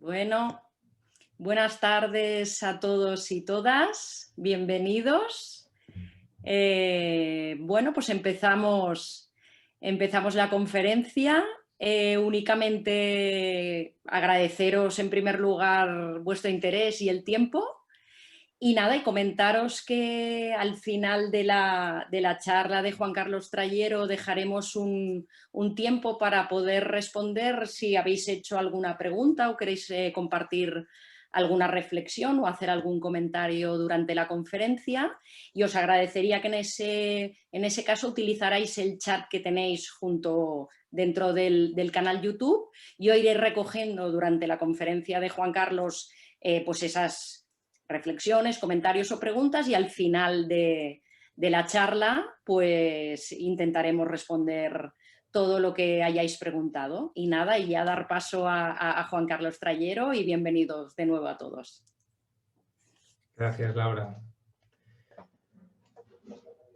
Bueno, buenas tardes a todos y todas, bienvenidos. Bueno, pues empezamos la conferencia. Únicamente agradeceros en primer lugar vuestro interés y el tiempo. Y nada, y comentaros que al final de la charla de Juan Carlos Trayero dejaremos un tiempo para poder responder si habéis hecho alguna pregunta o queréis compartir alguna reflexión o hacer algún comentario durante la conferencia. Y os agradecería que en ese caso utilizarais el chat que tenéis dentro del canal YouTube. Yo iré recogiendo durante la conferencia de Juan Carlos pues esas reflexiones, comentarios o preguntas, y al final de la charla pues intentaremos responder todo lo que hayáis preguntado. Y nada, y ya dar paso a Juan Carlos Trayero, y bienvenidos de nuevo a todos. Gracias, Laura.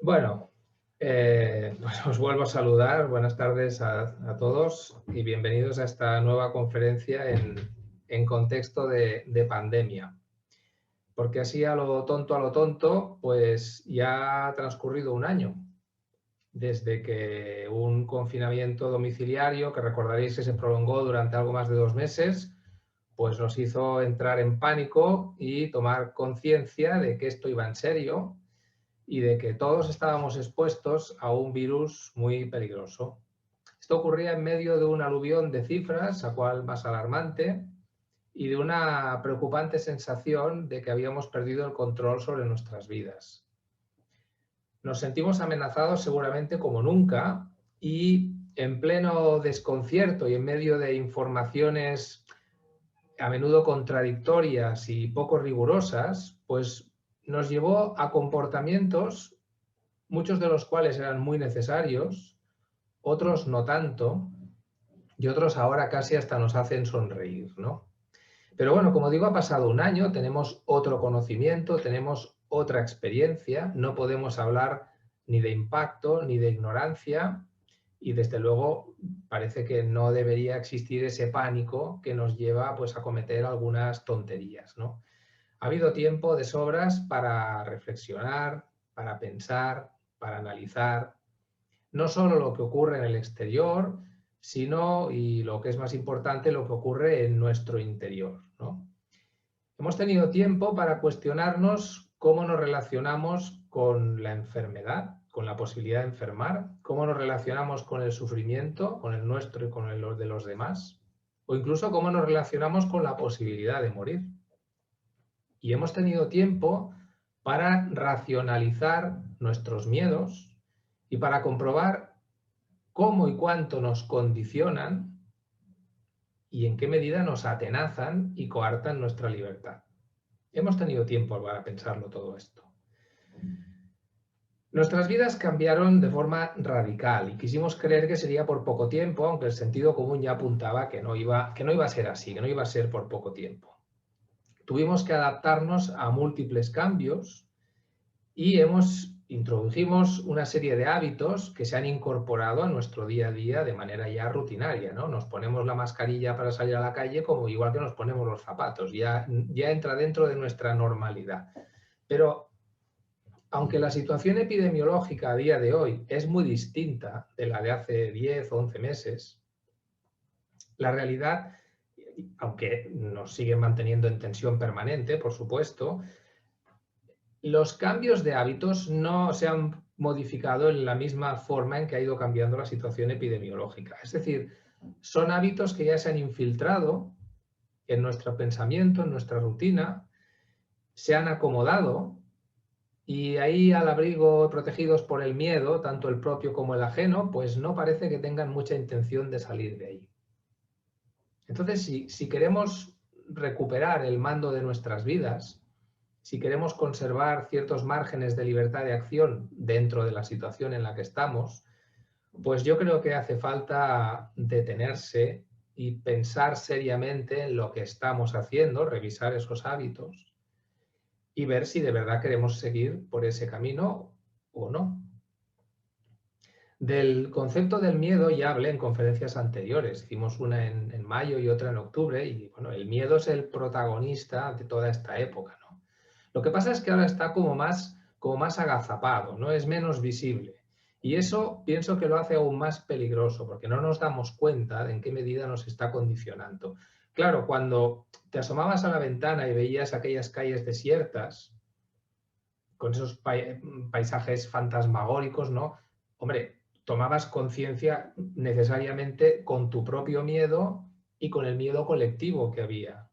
Bueno, pues os vuelvo a saludar. Buenas tardes a todos y bienvenidos a esta nueva conferencia en contexto de pandemia. Porque así a lo tonto, pues ya ha transcurrido un año desde que un confinamiento domiciliario, que recordaréis que se prolongó durante algo más de 2 meses, pues nos hizo entrar en pánico y tomar conciencia de que esto iba en serio y de que todos estábamos expuestos a un virus muy peligroso. Esto ocurría en medio de un aluvión de cifras, a cual más alarmante, y de una preocupante sensación de que habíamos perdido el control sobre nuestras vidas. Nos sentimos amenazados seguramente como nunca, y en pleno desconcierto y en medio de informaciones a menudo contradictorias y poco rigurosas, pues nos llevó a comportamientos, muchos de los cuales eran muy necesarios, otros no tanto, y otros ahora casi hasta nos hacen sonreír, ¿no? Pero bueno, como digo, ha pasado un año, tenemos otro conocimiento, tenemos otra experiencia, no podemos hablar ni de impacto ni de ignorancia, y desde luego parece que no debería existir ese pánico que nos lleva pues a cometer algunas tonterías, ¿no? Ha habido tiempo de sobras para reflexionar, para pensar, para analizar, no solo lo que ocurre en el exterior, sino, y lo que es más importante, lo que ocurre en nuestro interior, ¿no? Hemos tenido tiempo para cuestionarnos cómo nos relacionamos con la enfermedad, con la posibilidad de enfermar, cómo nos relacionamos con el sufrimiento, con el nuestro y con el de los demás, o incluso cómo nos relacionamos con la posibilidad de morir. Y hemos tenido tiempo para racionalizar nuestros miedos y para comprobar cómo y cuánto nos condicionan y en qué medida nos atenazan y coartan nuestra libertad. Hemos tenido tiempo para pensarlo todo esto. Nuestras vidas cambiaron de forma radical y quisimos creer que sería por poco tiempo, aunque el sentido común ya apuntaba que no iba a ser así, que no iba a ser por poco tiempo. Tuvimos que adaptarnos a múltiples cambios y introdujimos una serie de hábitos que se han incorporado a nuestro día a día de manera ya rutinaria, ¿no? Nos ponemos la mascarilla para salir a la calle como igual que nos ponemos los zapatos, ya entra dentro de nuestra normalidad. Pero aunque la situación epidemiológica a día de hoy es muy distinta de la de hace 10 o 11 meses, la realidad, aunque nos sigue manteniendo en tensión permanente, por supuesto, los cambios de hábitos no se han modificado en la misma forma en que ha ido cambiando la situación epidemiológica. Es decir, son hábitos que ya se han infiltrado en nuestro pensamiento, en nuestra rutina, se han acomodado y ahí al abrigo, protegidos por el miedo, tanto el propio como el ajeno, pues no parece que tengan mucha intención de salir de ahí. Entonces, si queremos recuperar el mando de nuestras vidas, si queremos conservar ciertos márgenes de libertad de acción dentro de la situación en la que estamos, pues yo creo que hace falta detenerse y pensar seriamente en lo que estamos haciendo, revisar esos hábitos y ver si de verdad queremos seguir por ese camino o no. Del concepto del miedo ya hablé en conferencias anteriores. Hicimos una en mayo y otra en octubre y bueno, el miedo es el protagonista de toda esta época, ¿no? Lo que pasa es que ahora está como más agazapado, ¿no? Es menos visible. Y eso pienso que lo hace aún más peligroso porque no nos damos cuenta de en qué medida nos está condicionando. Claro, cuando te asomabas a la ventana y veías aquellas calles desiertas, con esos paisajes fantasmagóricos, ¿no? Hombre, tomabas conciencia necesariamente con tu propio miedo y con el miedo colectivo que había.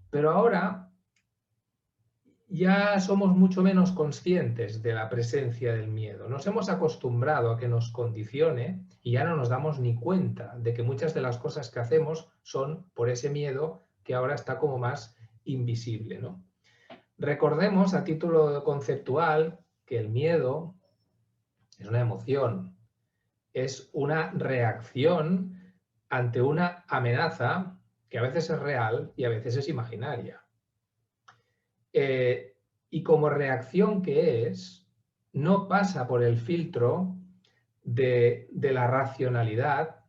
Pero ahora ya somos mucho menos conscientes de la presencia del miedo. Nos hemos acostumbrado a que nos condicione y ya no nos damos ni cuenta de que muchas de las cosas que hacemos son por ese miedo que ahora está como más invisible, ¿no? Recordemos a título conceptual que el miedo es una emoción, es una reacción ante una amenaza que a veces es real y a veces es imaginaria. Y como reacción que es, no pasa por el filtro de la racionalidad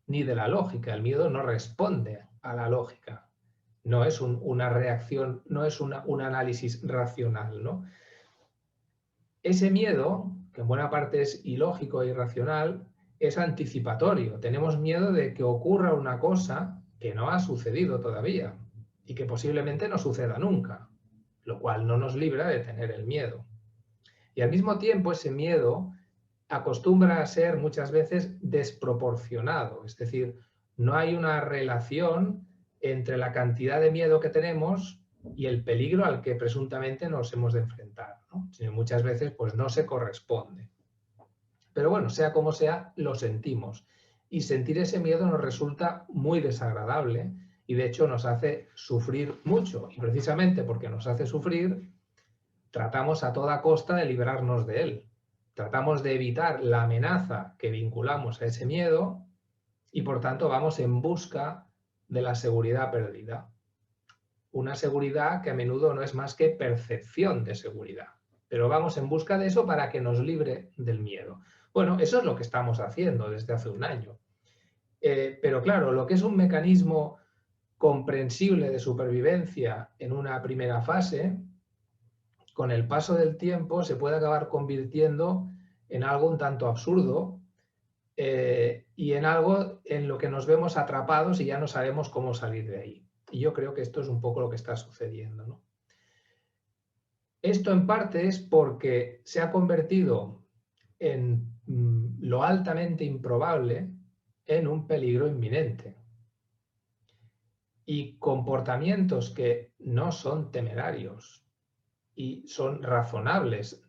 ni de la lógica. El miedo no responde a la lógica. No es una reacción, no es un análisis racional, ¿no? Ese miedo, que en buena parte es ilógico e irracional, es anticipatorio. Tenemos miedo de que ocurra una cosa que no ha sucedido todavía y que posiblemente no suceda nunca, lo cual no nos libra de tener el miedo. Y al mismo tiempo ese miedo acostumbra a ser muchas veces desproporcionado, es decir, no hay una relación entre la cantidad de miedo que tenemos y el peligro al que presuntamente nos hemos de enfrentar, ¿no? Sino muchas veces pues no se corresponde. Pero bueno, sea como sea, lo sentimos. Y sentir ese miedo nos resulta muy desagradable y de hecho nos hace sufrir mucho. Y precisamente porque nos hace sufrir, tratamos a toda costa de librarnos de él. Tratamos de evitar la amenaza que vinculamos a ese miedo y por tanto vamos en busca de la seguridad perdida. Una seguridad que a menudo no es más que percepción de seguridad. Pero vamos en busca de eso para que nos libre del miedo. Bueno, eso es lo que estamos haciendo desde hace un año. Pero claro, lo que es un mecanismo comprensible de supervivencia en una primera fase, con el paso del tiempo se puede acabar convirtiendo en algo un tanto absurdo y en algo en lo que nos vemos atrapados y ya no sabemos cómo salir de ahí. Y yo creo que esto es un poco lo que está sucediendo, ¿no? Esto en parte es porque se ha convertido en lo altamente improbable en un peligro inminente. Y comportamientos que no son temerarios y son razonables,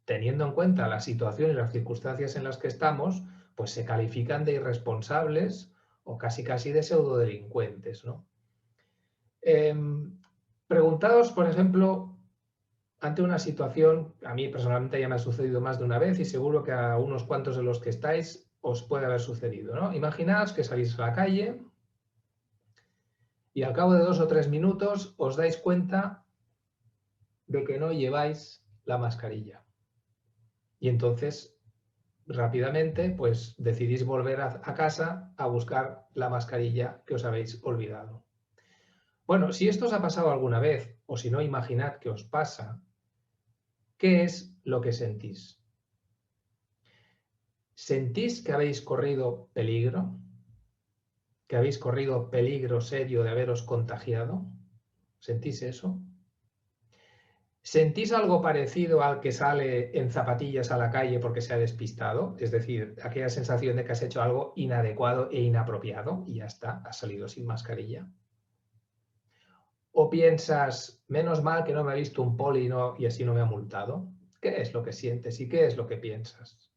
teniendo en cuenta la situación y las circunstancias en las que estamos, pues se califican de irresponsables o casi de pseudodelincuentes, ¿no? Preguntados, por ejemplo, ante una situación, a mí personalmente ya me ha sucedido más de una vez y seguro que a unos cuantos de los que estáis os puede haber sucedido, ¿no? Imaginaos que salís a la calle y al cabo de 2 o 3 minutos os dais cuenta de que no lleváis la mascarilla. Y entonces, rápidamente, pues decidís volver a casa a buscar la mascarilla que os habéis olvidado. Bueno, si esto os ha pasado alguna vez, o si no, imaginad que os pasa, ¿qué es lo que sentís? ¿Sentís que habéis corrido peligro? ¿Que habéis corrido peligro serio de haberos contagiado? ¿Sentís eso? ¿Sentís algo parecido al que sale en zapatillas a la calle porque se ha despistado? Es decir, aquella sensación de que has hecho algo inadecuado e inapropiado y ya está, has salido sin mascarilla. ¿O piensas, menos mal que no me ha visto un poli y así no me ha multado? ¿Qué es lo que sientes y qué es lo que piensas?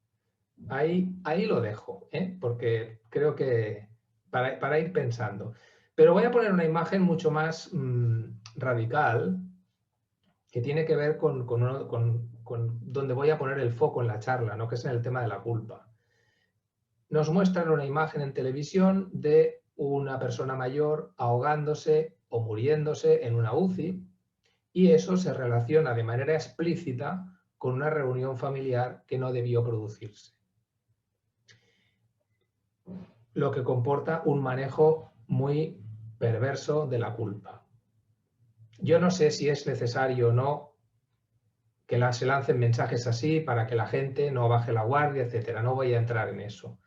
Ahí lo dejo, porque creo que para ir pensando. Pero voy a poner una imagen mucho más radical que tiene que ver con donde voy a poner el foco en la charla, ¿no? Que es en el tema de la culpa. Nos muestran una imagen en televisión de una persona mayor ahogándose o muriéndose en una UCI y eso se relaciona de manera explícita con una reunión familiar que no debió producirse. lo que comporta un manejo muy perverso de la culpa. Yo no sé si es necesario o no que se lancen mensajes así para que la gente no baje la guardia, etcétera. No voy a entrar en eso.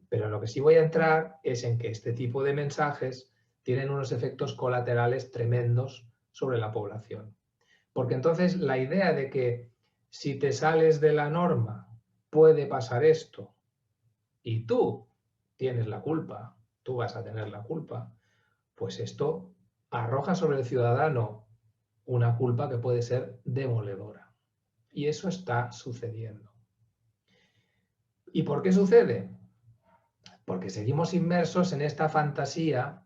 Pero en lo que sí voy a entrar es en que este tipo de mensajes tienen unos efectos colaterales tremendos sobre la población. Porque entonces la idea de que si te sales de la norma puede pasar esto y tú tienes la culpa, tú vas a tener la culpa, pues esto arroja sobre el ciudadano una culpa que puede ser demoledora. Y eso está sucediendo. ¿Y por qué sucede? Porque seguimos inmersos en esta fantasía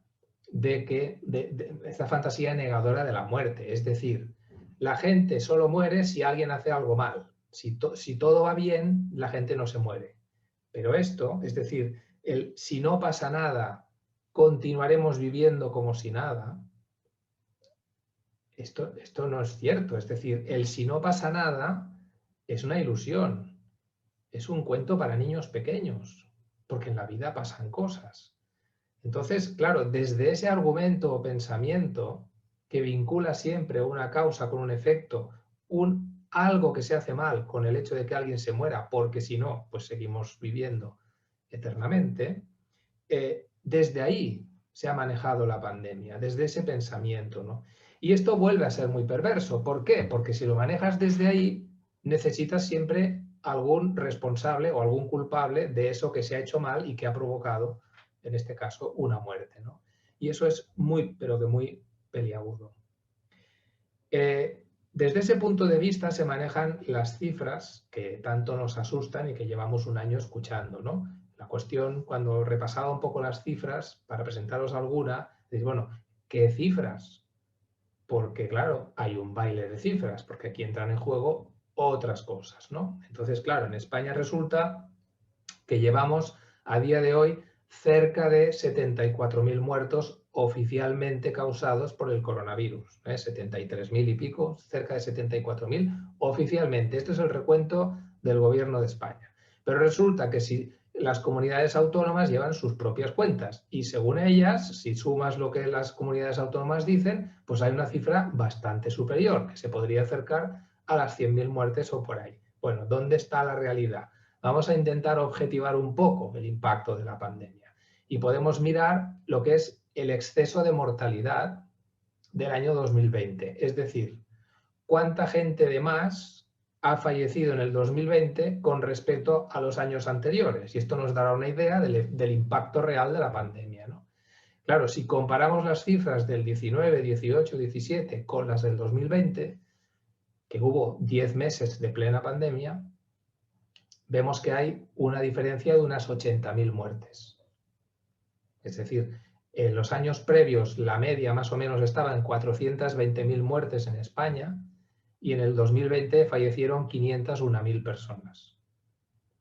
esta fantasía negadora de la muerte. Es decir, la gente solo muere si alguien hace algo mal. Si todo va bien, la gente no se muere. Pero esto, es decir, si no pasa nada, continuaremos viviendo como si nada, esto no es cierto. Es decir, el si no pasa nada es una ilusión. Es un cuento para niños pequeños, porque en la vida pasan cosas. Entonces, claro, desde ese argumento o pensamiento que vincula siempre una causa con un efecto, algo que se hace mal con el hecho de que alguien se muera, porque si no, pues seguimos viviendo eternamente, desde ahí se ha manejado la pandemia, desde ese pensamiento, ¿no? Y esto vuelve a ser muy perverso. ¿Por qué? Porque si lo manejas desde ahí, necesitas siempre algún responsable o algún culpable de eso que se ha hecho mal y que ha provocado, en este caso, una muerte, ¿no? Y eso es muy, pero que muy peliagudo. Desde ese punto de vista se manejan las cifras que tanto nos asustan y que llevamos un año escuchando, ¿no? La cuestión, cuando repasaba un poco las cifras, para presentaros alguna, es, bueno, ¿qué cifras? Porque, claro, hay un baile de cifras, porque aquí entran en juego otras cosas, ¿no? Entonces, claro, en España resulta que llevamos a día de hoy cerca de 74.000 muertos oficialmente causados por el coronavirus, 73.000 y pico, cerca de 74.000 oficialmente. Este es el recuento del gobierno de España. Pero resulta que si las comunidades autónomas llevan sus propias cuentas y según ellas, si sumas lo que las comunidades autónomas dicen, pues hay una cifra bastante superior, que se podría acercar a las 100.000 muertes o por ahí. Bueno, ¿dónde está la realidad? Vamos a intentar objetivar un poco el impacto de la pandemia y podemos mirar lo que es el exceso de mortalidad del año 2020. Es decir, cuánta gente de más ha fallecido en el 2020 con respecto a los años anteriores. Y esto nos dará una idea del impacto real de la pandemia, ¿no? Claro, si comparamos las cifras del 19, 18, 17 con las del 2020, que hubo 10 meses de plena pandemia, vemos que hay una diferencia de unas 80.000 muertes. Es decir, en los años previos la media más o menos estaba en 420.000 muertes en España y en el 2020 fallecieron 501.000 personas.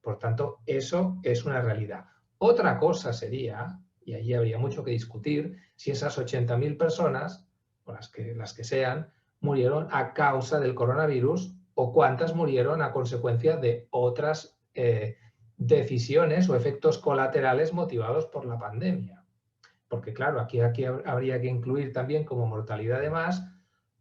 Por tanto, eso es una realidad. Otra cosa sería, y allí habría mucho que discutir, si esas 80.000 personas, o las que sean, murieron a causa del coronavirus o cuántas murieron a consecuencia de otras decisiones o efectos colaterales motivados por la pandemia. Porque claro, aquí habría que incluir también como mortalidad de más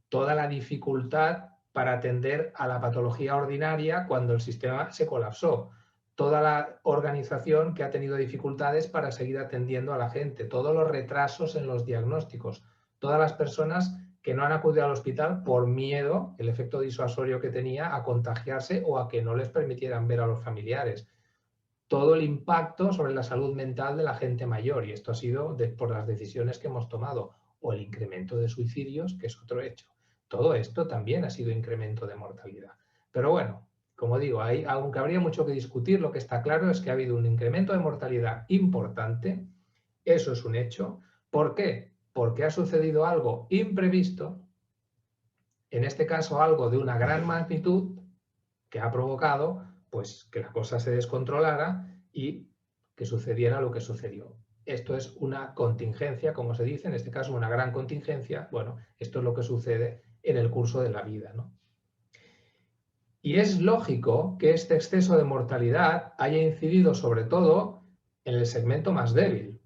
toda la dificultad para atender a la patología ordinaria cuando el sistema se colapsó. Toda la organización que ha tenido dificultades para seguir atendiendo a la gente, todos los retrasos en los diagnósticos, todas las personas que no han acudido al hospital por miedo, el efecto disuasorio que tenía, a contagiarse o a que no les permitieran ver a los familiares. Todo el impacto sobre la salud mental de la gente mayor, y esto ha sido por las decisiones que hemos tomado, o el incremento de suicidios, que es otro hecho. Todo esto también ha sido incremento de mortalidad. Pero bueno, como digo, aunque habría mucho que discutir, lo que está claro es que ha habido un incremento de mortalidad importante, eso es un hecho. ¿Por qué? Porque ha sucedido algo imprevisto, en este caso algo de una gran magnitud, que ha provocado pues, que la cosa se descontrolara y que sucediera lo que sucedió. Esto es una contingencia, como se dice, en este caso una gran contingencia. Bueno, esto es lo que sucede en el curso de la vida, ¿no? Y es lógico que este exceso de mortalidad haya incidido sobre todo en el segmento más débil,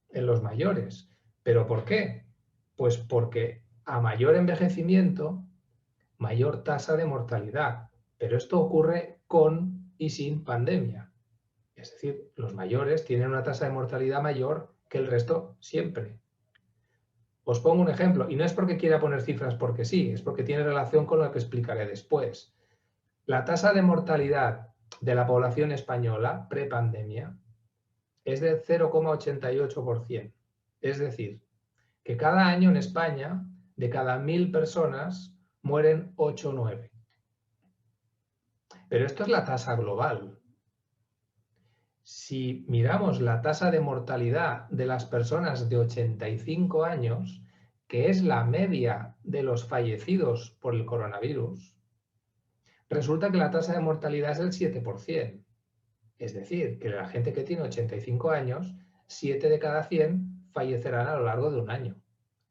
en los mayores. ¿Pero por qué? Pues porque a mayor envejecimiento, mayor tasa de mortalidad. Pero esto ocurre con y sin pandemia. Es decir, los mayores tienen una tasa de mortalidad mayor que el resto siempre. Os pongo un ejemplo, y no es porque quiera poner cifras porque sí, es porque tiene relación con lo que explicaré después. La tasa de mortalidad de la población española prepandemia es del 0,88%. Es decir, que cada año en España, de cada 1000 personas, mueren 8 o 9. Pero esto es la tasa global. Si miramos la tasa de mortalidad de las personas de 85 años, que es la media de los fallecidos por el coronavirus, resulta que la tasa de mortalidad es del 7%. Es decir, que la gente que tiene 85 años, 7 de cada 100 fallecerán a lo largo de un año,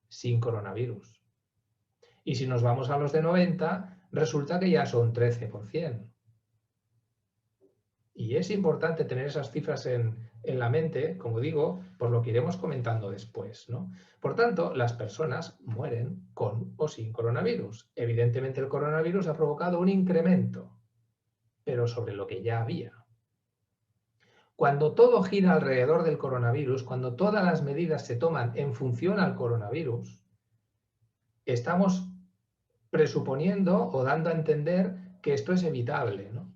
sin coronavirus. Y si nos vamos a los de 90, resulta que ya son 13%. Y es importante tener esas cifras en la mente, como digo, por lo que iremos comentando después, ¿no? Por tanto, las personas mueren con o sin coronavirus. Evidentemente el coronavirus ha provocado un incremento, pero sobre lo que ya había. Cuando todo gira alrededor del coronavirus, cuando todas las medidas se toman en función al coronavirus, estamos presuponiendo o dando a entender que esto es evitable, ¿no?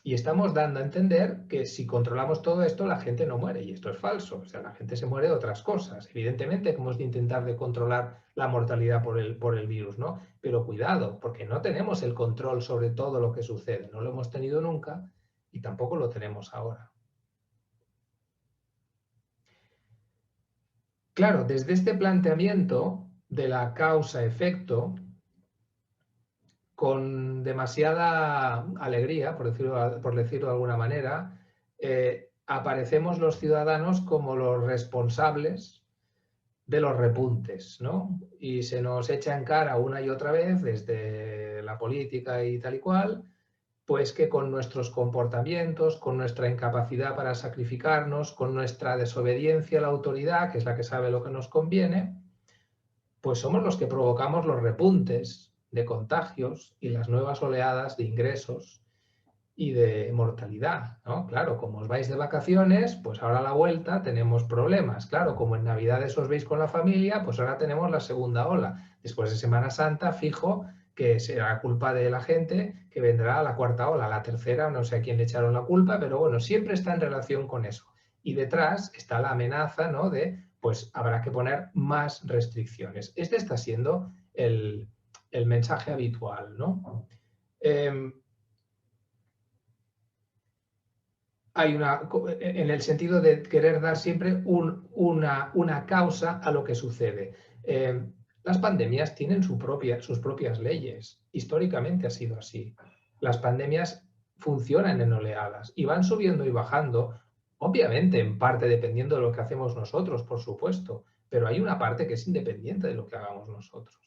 Y estamos dando a entender que si controlamos todo esto, la gente no muere. Y esto es falso. O sea, la gente se muere de otras cosas. Evidentemente que hemos de intentar de controlar la mortalidad por el virus, ¿no? Pero cuidado, porque no tenemos el control sobre todo lo que sucede. No lo hemos tenido nunca y tampoco lo tenemos ahora. Claro, desde este planteamiento de la causa-efecto, con demasiada alegría, por decirlo de alguna manera, aparecemos los ciudadanos como los responsables de los repuntes, ¿no? Y se nos echa en cara una y otra vez, desde la política y tal y cual, pues que con nuestros comportamientos, con nuestra incapacidad para sacrificarnos, con nuestra desobediencia a la autoridad, que es la que sabe lo que nos conviene, pues somos los que provocamos los repuntes de contagios y las nuevas oleadas de ingresos y de mortalidad, ¿no? Claro, como os vais de vacaciones, pues ahora a la vuelta tenemos problemas. Claro, como en Navidades os veis con la familia, pues ahora tenemos la segunda ola. Después de Semana Santa, fijo que será culpa de la gente que vendrá a la cuarta ola, la tercera, no sé a quién le echaron la culpa, pero bueno, siempre está en relación con eso. Y detrás está la amenaza, ¿no? De, pues habrá que poner más restricciones. Este está siendo el mensaje habitual, ¿no? Hay en el sentido de querer dar siempre una causa a lo que sucede. Las pandemias tienen sus propias leyes. Históricamente ha sido así. Las pandemias funcionan en oleadas y van subiendo y bajando, obviamente en parte dependiendo de lo que hacemos nosotros, por supuesto, pero hay una parte que es independiente de lo que hagamos nosotros.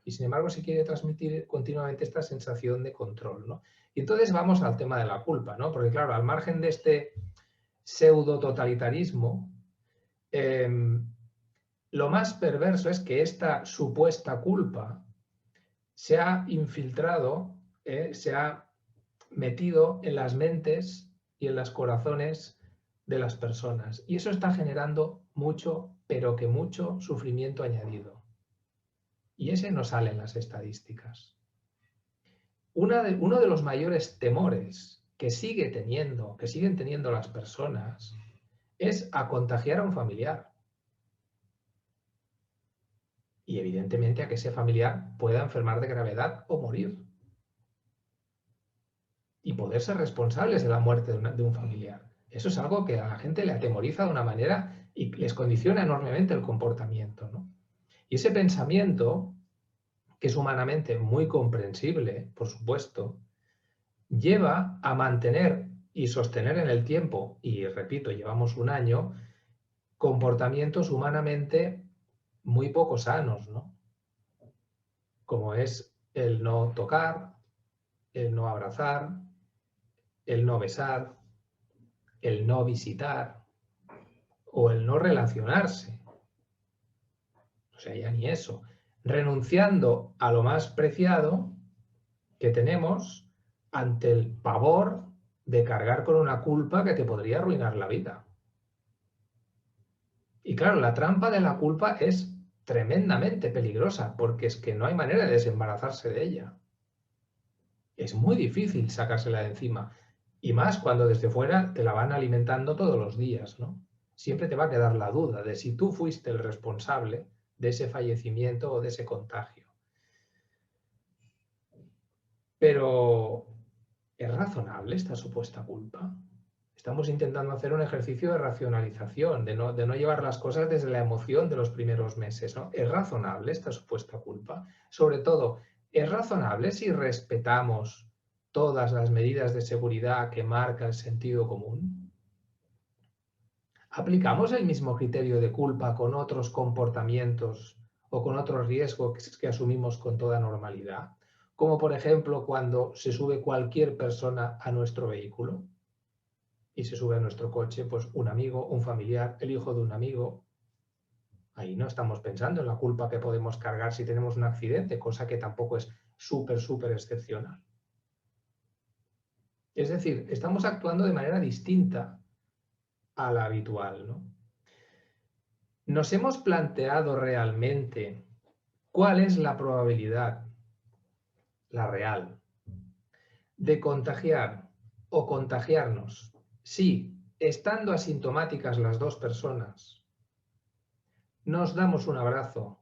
Y sin embargo se quiere transmitir continuamente esta sensación de control, ¿no? Y entonces vamos al tema de la culpa, ¿no? Porque claro, al margen de este pseudo totalitarismo, lo más perverso es que esta supuesta culpa se ha infiltrado, se ha metido en las mentes y en los corazones de las personas. Y eso está generando mucho, pero que mucho sufrimiento añadido. Y ese no sale en las estadísticas. Uno de los mayores temores que siguen teniendo las personas es a contagiar a un familiar. Y evidentemente a que ese familiar pueda enfermar de gravedad o morir. Y poder ser responsables de la muerte de un familiar. Eso es algo que a la gente le atemoriza de una manera y les condiciona enormemente el comportamiento, ¿no? Y ese pensamiento, que es humanamente muy comprensible, por supuesto, lleva a mantener y sostener en el tiempo, y repito, llevamos un año, comportamientos humanamente muy poco sanos, ¿no? Como es el no tocar, el no abrazar, el no besar, el no visitar o el no relacionarse. O sea, ya ni eso. Renunciando a lo más preciado que tenemos ante el pavor de cargar con una culpa que te podría arruinar la vida. Y claro, la trampa de la culpa es tremendamente peligrosa porque es que no hay manera de desembarazarse de ella. Es muy difícil sacársela de encima. Y más cuando desde fuera te la van alimentando todos los días, ¿no? Siempre te va a quedar la duda de si tú fuiste el responsable de ese fallecimiento o de ese contagio. Pero, ¿es razonable esta supuesta culpa? Estamos intentando hacer un ejercicio de racionalización, de no llevar las cosas desde la emoción de los primeros meses, ¿no? ¿Es razonable esta supuesta culpa? Sobre todo, ¿es razonable si respetamos todas las medidas de seguridad que marca el sentido común? ¿Aplicamos el mismo criterio de culpa con otros comportamientos o con otros riesgos que asumimos con toda normalidad? Como por ejemplo cuando se sube cualquier persona a nuestro vehículo y se sube a nuestro coche, pues un amigo, un familiar, el hijo de un amigo. Ahí no estamos pensando en la culpa que podemos cargar si tenemos un accidente, cosa que tampoco es súper excepcional. Es decir, estamos actuando de manera distinta a la habitual, ¿no? ¿Nos hemos planteado realmente cuál es la probabilidad, la real, de contagiar o contagiarnos si, estando asintomáticas las dos personas, nos damos un abrazo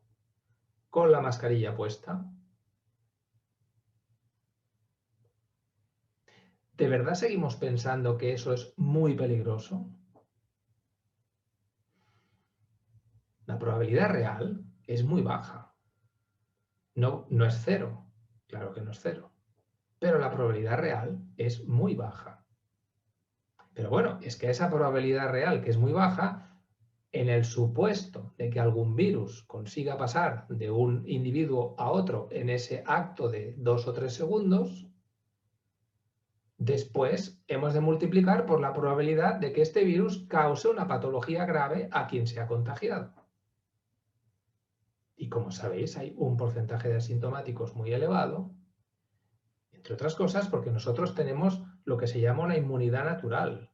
con la mascarilla puesta? ¿De verdad seguimos pensando que eso es muy peligroso? La probabilidad real es muy baja. No es cero, claro que no es cero, pero la probabilidad real es muy baja. Pero bueno, es que esa probabilidad real, que es muy baja, en el supuesto de que algún virus consiga pasar de un individuo a otro en ese acto de 2 o 3 segundos, después hemos de multiplicar por la probabilidad de que este virus cause una patología grave a quien se ha contagiado. Y como sabéis, hay un porcentaje de asintomáticos muy elevado, entre otras cosas porque nosotros tenemos lo que se llama una inmunidad natural,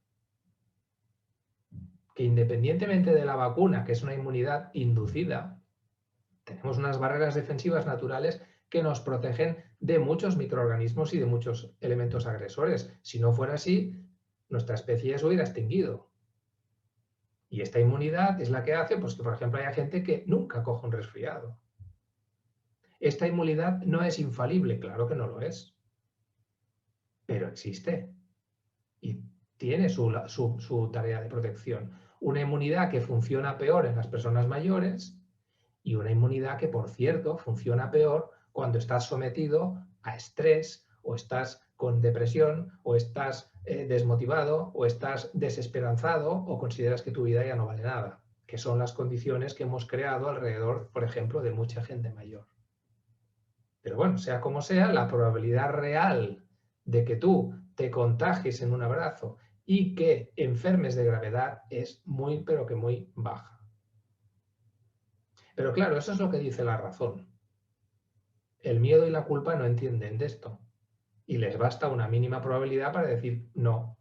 que independientemente de la vacuna, que es una inmunidad inducida, tenemos unas barreras defensivas naturales que nos protegen de muchos microorganismos y de muchos elementos agresores. Si no fuera así, nuestra especie se hubiera extinguido. Y esta inmunidad es la que hace pues, que, por ejemplo, haya gente que nunca coja un resfriado. Esta inmunidad no es infalible, claro que no lo es, pero existe y tiene su tarea de protección. Una inmunidad que funciona peor en las personas mayores y una inmunidad que, por cierto, funciona peor cuando estás sometido a estrés o estás con depresión o estás desmotivado o estás desesperanzado o consideras que tu vida ya no vale nada, que son las condiciones que hemos creado alrededor, por ejemplo, de mucha gente mayor. Pero bueno, sea como sea, la probabilidad real de que tú te contagies en un abrazo y que enfermes de gravedad es muy, pero que muy baja. Pero claro, eso es lo que dice la razón. El miedo y la culpa no entienden de esto y les basta una mínima probabilidad para decir no.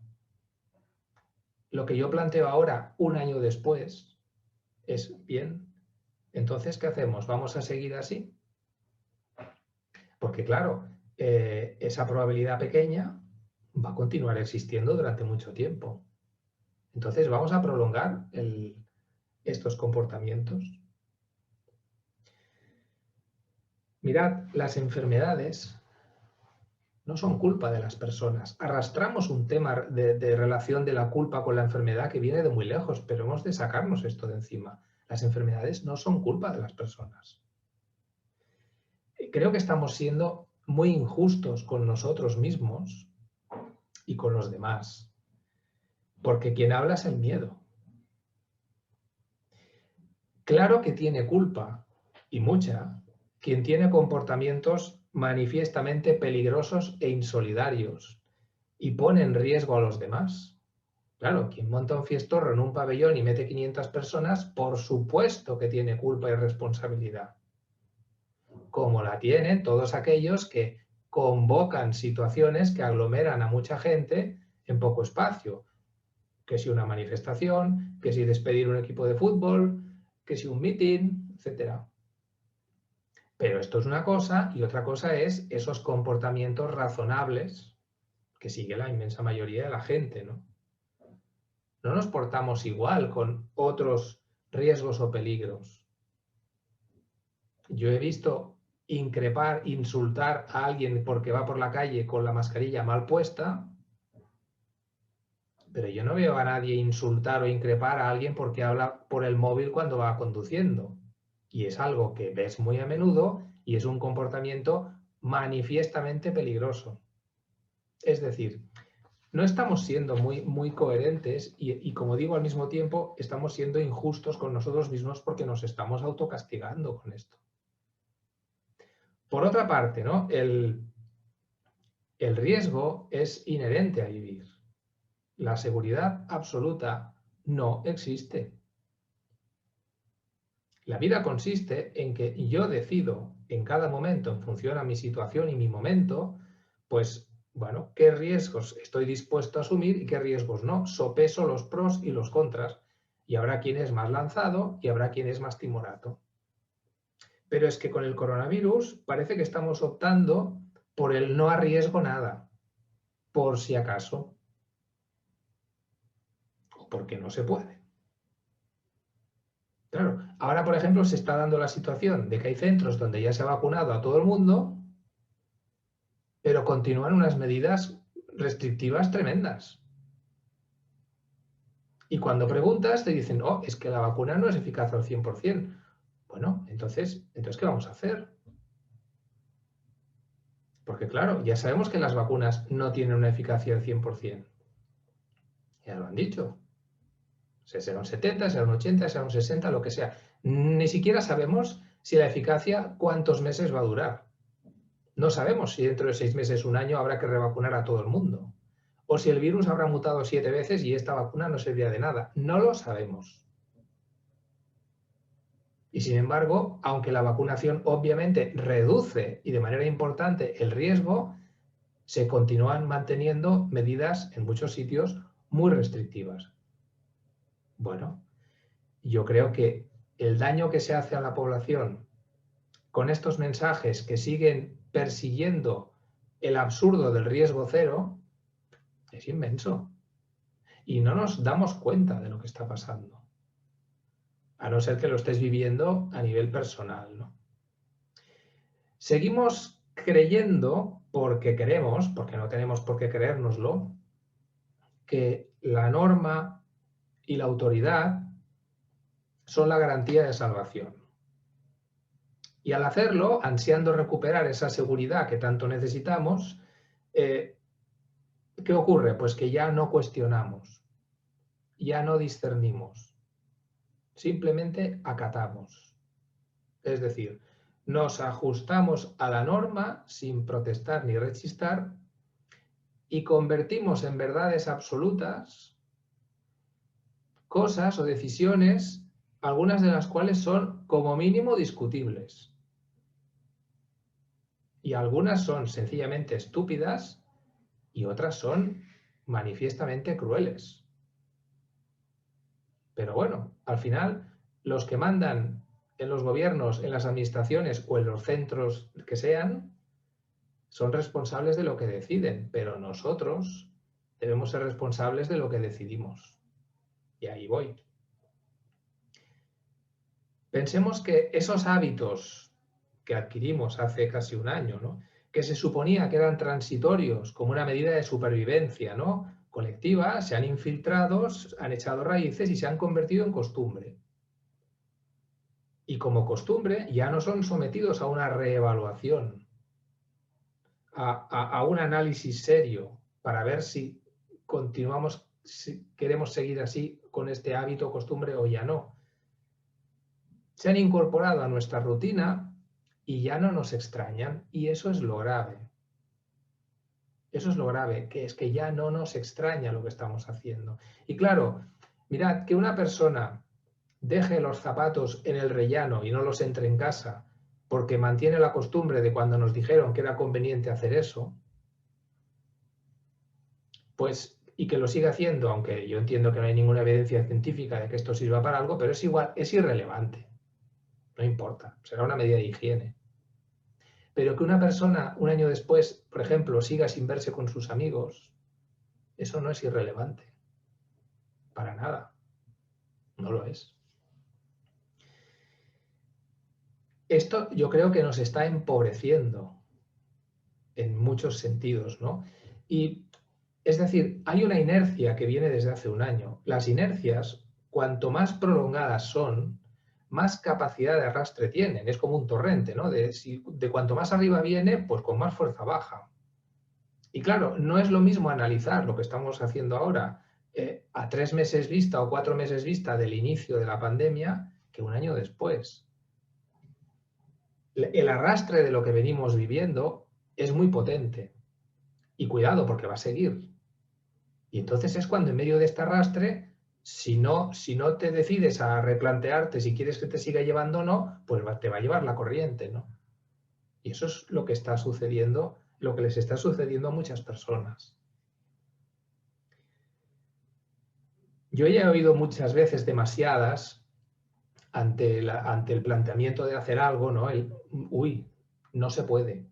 Lo que yo planteo ahora, un año después, es bien. Entonces, ¿qué hacemos? ¿Vamos a seguir así? Porque claro, esa probabilidad pequeña va a continuar existiendo durante mucho tiempo. Entonces, ¿vamos a prolongar estos comportamientos? Mirad, las enfermedades no son culpa de las personas. Arrastramos un tema de relación de la culpa con la enfermedad que viene de muy lejos, pero hemos de sacarnos esto de encima. Las enfermedades no son culpa de las personas. Creo que estamos siendo muy injustos con nosotros mismos y con los demás, porque quien habla es el miedo. Claro que tiene culpa, y mucha, quien tiene comportamientos manifiestamente peligrosos e insolidarios y pone en riesgo a los demás. Claro, quien monta un fiestorro en un pabellón y mete 500 personas, por supuesto que tiene culpa y responsabilidad. Como la tienen todos aquellos que convocan situaciones que aglomeran a mucha gente en poco espacio. Que si una manifestación, que si despedir un equipo de fútbol, que si un meeting, etc. Pero esto es una cosa y otra cosa es esos comportamientos razonables que sigue la inmensa mayoría de la gente, ¿no? No nos portamos igual con otros riesgos o peligros. Yo he visto increpar, insultar a alguien porque va por la calle con la mascarilla mal puesta, pero yo no veo a nadie insultar o increpar a alguien porque habla por el móvil cuando va conduciendo. Y es algo que ves muy a menudo y es un comportamiento manifiestamente peligroso. Es decir, no estamos siendo muy coherentes y, como digo, al mismo tiempo estamos siendo injustos con nosotros mismos porque nos estamos autocastigando con esto. Por otra parte, ¿no? El riesgo es inherente a vivir. La seguridad absoluta no existe. La vida consiste en que yo decido en cada momento, en función a mi situación y mi momento, pues, bueno, qué riesgos estoy dispuesto a asumir y qué riesgos no. Sopeso los pros y los contras. Y habrá quien es más lanzado y habrá quien es más timorato. Pero es que con el coronavirus parece que estamos optando por el no arriesgo nada, por si acaso, o porque no se puede. Claro, ahora por ejemplo se está dando la situación de que hay centros donde ya se ha vacunado a todo el mundo, pero continúan unas medidas restrictivas tremendas. Y cuando preguntas te dicen, oh, es que la vacuna no es eficaz al 100%. Bueno, entonces ¿qué vamos a hacer? Porque claro, ya sabemos que las vacunas no tienen una eficacia del 100%. Ya lo han dicho. Será un 70, será un 80, será un 60, lo que sea. Ni siquiera sabemos si la eficacia cuántos meses va a durar. No sabemos si dentro de 6 meses, un año, habrá que revacunar a todo el mundo. O si el virus habrá mutado 7 veces y esta vacuna no servirá de nada. No lo sabemos. Y sin embargo, aunque la vacunación obviamente reduce y de manera importante el riesgo, se continúan manteniendo medidas en muchos sitios muy restrictivas. Bueno, yo creo que el daño que se hace a la población con estos mensajes que siguen persiguiendo el absurdo del riesgo cero es inmenso. Y no nos damos cuenta de lo que está pasando. A no ser que lo estés viviendo a nivel personal, ¿no? Seguimos creyendo, porque queremos, porque no tenemos por qué creérnoslo, que la norma y la autoridad son la garantía de salvación. Y al hacerlo, ansiando recuperar esa seguridad que tanto necesitamos, ¿qué ocurre? Pues que ya no cuestionamos, ya no discernimos, simplemente acatamos. Es decir, nos ajustamos a la norma sin protestar ni rechistar y convertimos en verdades absolutas cosas o decisiones, algunas de las cuales son como mínimo discutibles. Y algunas son sencillamente estúpidas y otras son manifiestamente crueles. Pero bueno, al final, los que mandan en los gobiernos, en las administraciones o en los centros que sean, son responsables de lo que deciden, pero nosotros debemos ser responsables de lo que decidimos. Y ahí voy. Pensemos que esos hábitos que adquirimos hace casi un año, ¿no? Que se suponía que eran transitorios como una medida de supervivencia, ¿no? Colectiva, se han infiltrado, han echado raíces y se han convertido en costumbre. Y como costumbre ya no son sometidos a una reevaluación, a un análisis serio para ver si continuamos, si queremos seguir así con este hábito o costumbre o ya no. Se han incorporado a nuestra rutina y ya no nos extrañan, y eso es lo grave. Eso es lo grave, que es que ya no nos extraña lo que estamos haciendo. Y claro, mirad, que una persona deje los zapatos en el rellano y no los entre en casa porque mantiene la costumbre de cuando nos dijeron que era conveniente hacer eso, pues, y que lo siga haciendo, aunque yo entiendo que no hay ninguna evidencia científica de que esto sirva para algo, pero es igual, es irrelevante. No importa, será una medida de higiene. Pero que una persona un año después, por ejemplo, siga sin verse con sus amigos, eso no es irrelevante. Para nada. No lo es. Esto yo creo que nos está empobreciendo en muchos sentidos, ¿no? Y es decir, hay una inercia que viene desde hace un año. Las inercias, cuanto más prolongadas son, más capacidad de arrastre tienen. Es como un torrente, ¿no? De cuanto más arriba viene, pues con más fuerza baja. Y claro, no es lo mismo analizar lo que estamos haciendo ahora a 3 meses vista o 4 meses vista del inicio de la pandemia que un año después. El arrastre de lo que venimos viviendo es muy potente. Y cuidado, porque va a seguir. Y entonces es cuando en medio de este arrastre, si no te decides a replantearte si quieres que te siga llevando o no, pues te va a llevar la corriente, ¿no? Y eso es lo que está sucediendo, lo que les está sucediendo a muchas personas. Yo ya he oído muchas veces, demasiadas, ante el planteamiento de hacer algo, ¿no? Uy, no se puede.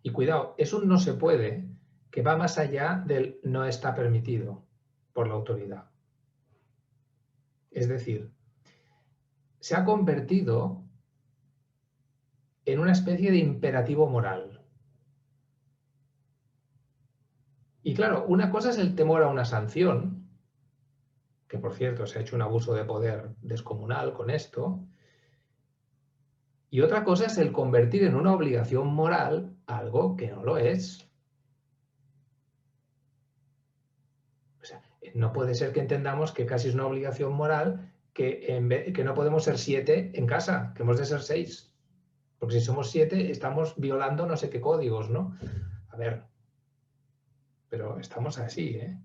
Y cuidado, es un no se puede que va más allá del no está permitido por la autoridad. Es decir, se ha convertido en una especie de imperativo moral. Y claro, una cosa es el temor a una sanción, que por cierto se ha hecho un abuso de poder descomunal con esto, y otra cosa es el convertir en una obligación moral algo que no lo es. O sea, no puede ser que entendamos que casi es una obligación moral que no podemos ser 7 en casa, que hemos de ser 6. Porque si somos 7 estamos violando no sé qué códigos, ¿no? A ver, pero estamos así, ¿eh?